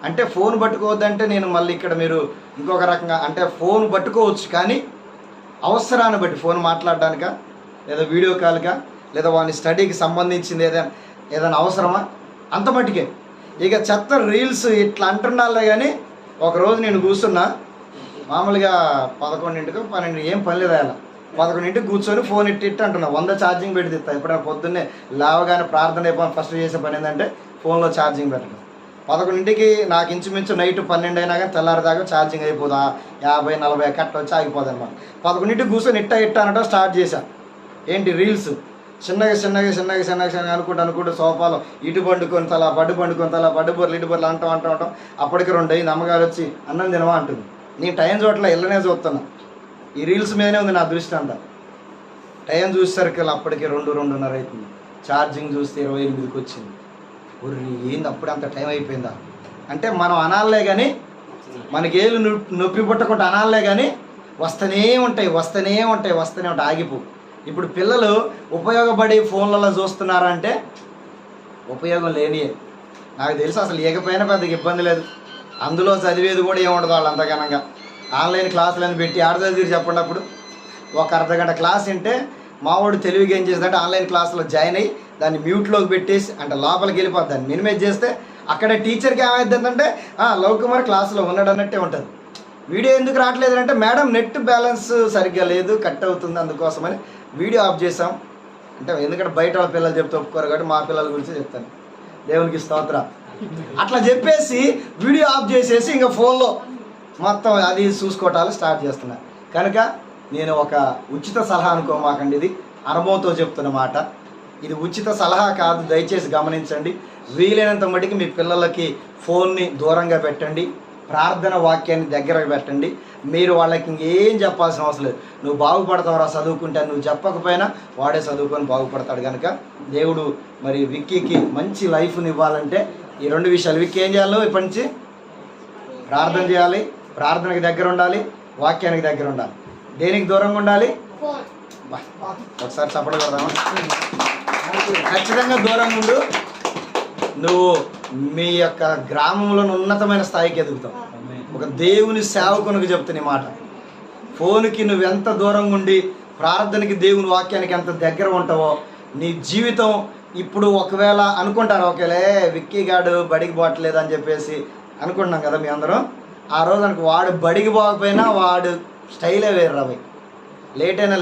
అంటే ఫోన్ పట్టుకోవద్దంటే నేను మళ్ళీ ఇక్కడ మీరు ఇంకొక రకంగా అంటే ఫోన్ పట్టుకోవచ్చు, కానీ అవసరాన్ని బట్టి ఫోన్ మాట్లాడడానికా, లేదా వీడియో కాల్గా, లేదా వాని స్టడీకి సంబంధించింది ఏదైనా అవసరమా, అంత మట్టుకే. ఇక చెత్త రీల్స్ ఇట్లా అంటున్నాలే. కానీ ఒకరోజు నేను కూర్చున్నా, మామూలుగా 11 12 ఏం పని లేదు, అలా 11 కూర్చొని ఫోన్ ఇట్టి అంటున్నా. 100 ఛార్జింగ్ పెట్టి తిస్తా. ఎప్పుడైనా పొద్దున్నే లేవగానే ప్రార్థన అయిపోయి ఫస్ట్ చేసే పని ఏంటంటే ఫోన్లో ఛార్జింగ్ పెట్టడం. 11 నాకు ఇంచుమించు నైట్ 12 అయినా కానీ తెల్లారిదాకా ఛార్జింగ్ అయిపోదా, 50-40 కట్ట వచ్చి ఆగిపోదు అనమాట. 11 కూర్చొని ఇట్ట అనడం స్టార్ట్ చేశా. ఏంటి రీల్స్ చిన్నగా అనుకుంటూ సోఫాలో ఇటు పండుకొని తల పడ్డు బొర్రలు ఇటు బొర్రలు అంటాం. అప్పటికి 2 అయింది. అమ్మగారు వచ్చి అన్నం తినవా అంటుంది. నేను టైం చూడట్లా, ఇళ్ళనే చూస్తున్నా. ఈ రీల్స్ మీదనే ఉంది నా దృష్టి అంతా. టైం చూసేసరికి అప్పటికి 2-2:30 అవుతుంది. ఛార్జింగ్ చూస్తే 28కి వచ్చింది. ఏంది అప్పుడు అంత టైం అయిపోయిందా అంటే మనం అనాలే కానీ, మనకి ఏళ్ళు నొప్పి పుట్టకుండా అనాలే కానీ వస్తూనే ఉంటాయి ఆగిపో. ఇప్పుడు పిల్లలు ఉపయోగపడి ఫోన్లలో చూస్తున్నారంటే ఉపయోగం లేనియే. నాకు తెలుసు అసలు ఏకపోయినా పెద్దగా ఇబ్బంది లేదు. అందులో చదివేది కూడా ఏముండదు వాళ్ళు అంతగనంగా. ఆన్లైన్ క్లాసులను పెట్టి చదివి చెప్పండి. అప్పుడు ఒక అర్ధగంట క్లాస్ వింటే మావాడు తెలివిగా ఏం చేస్తుందంటే ఆన్లైన్ క్లాసులో జాయిన్ అయ్యి దాన్ని మ్యూట్లోకి పెట్టేసి అంటే లోపలికి వెళ్ళిపోద్ది. దాన్ని మినిమైజ్ చేస్తే అక్కడే టీచర్కి ఏమైందంటే లవ్ కుమార్ క్లాసులో ఉన్నాడు అన్నట్టే ఉంటుంది. వీడియో ఎందుకు రావట్లేదు అంటే మేడం నెట్ బ్యాలెన్స్ సరిగ్గా లేదు, కట్ అవుతుంది, అందుకోసమని వీడియో ఆఫ్ చేసాం. అంటే ఎందుకంటే బయట వాళ్ళ పిల్లలు చెప్తే ఒప్పుకోరు కాబట్టి మా పిల్లల గురించి చెప్తాను. దేవునికి స్తోత్ర. అట్లా చెప్పేసి వీడియో ఆఫ్ చేసేసి ఇంకా ఫోన్లో మొత్తం అది చూసుకోవటాలు స్టార్ట్ చేస్తున్నా. కనుక నేను ఒక ఉచిత సలహా అనుకోమాకండి, ఇది అనుభవంతో చెప్తున్న మాట. ఇది ఉచిత సలహా కాదు, దయచేసి గమనించండి. వీలైనంత మటుకు మీ పిల్లలకి ఫోన్ని దూరంగా పెట్టండి, ప్రార్థన వాక్యాన్ని దగ్గరకు పెట్టండి. మీరు వాళ్ళకి ఇంకేం చెప్పాల్సిన అవసరం లేదు. నువ్వు బాగుపడతావురా చదువుకుంటే, నువ్వు చెప్పకపోయినా వాడే చదువుకొని బాగుపడతాడు. కనుక దేవుడు మరి విక్కీకి మంచి లైఫ్ని ఇవ్వాలంటే ఈ 2 విషయాలు. విక్కీ ఏం చేయాలో ఇప్పటి నుంచి ప్రార్థన చేయాలి, ప్రార్థనకి దగ్గర ఉండాలి, వాక్యానికి దగ్గర ఉండాలి. దేనికి దూరంగా ఉండాలి? ఒకసారి చప్పట్లు కొడదామా? ఖచ్చితంగా దూరంగా ఉండు. నువ్వు మీ యొక్క గ్రామంలో ఉన్నతమైన స్థాయికి ఎదుగుతావు. ఒక దేవుని సేవకునికి చెప్తున్న మాట. ఫోన్కి నువ్వెంత దూరంగా ఉండి ప్రార్థనకి దేవుని వాక్యానికి ఎంత దగ్గర ఉంటావో నీ జీవితం. ఇప్పుడు ఒకవేళ అనుకుంటారు ఒకేలే విక్కీ గాడు బడికి పోవట్లేదు అని చెప్పేసి అనుకుంటున్నాం కదా మీ అందరం. ఆ రోజు వాడు బడికి పోకపోయినా వాడు స్టైలే వేరు రాబోయ్. లేట్ అయినా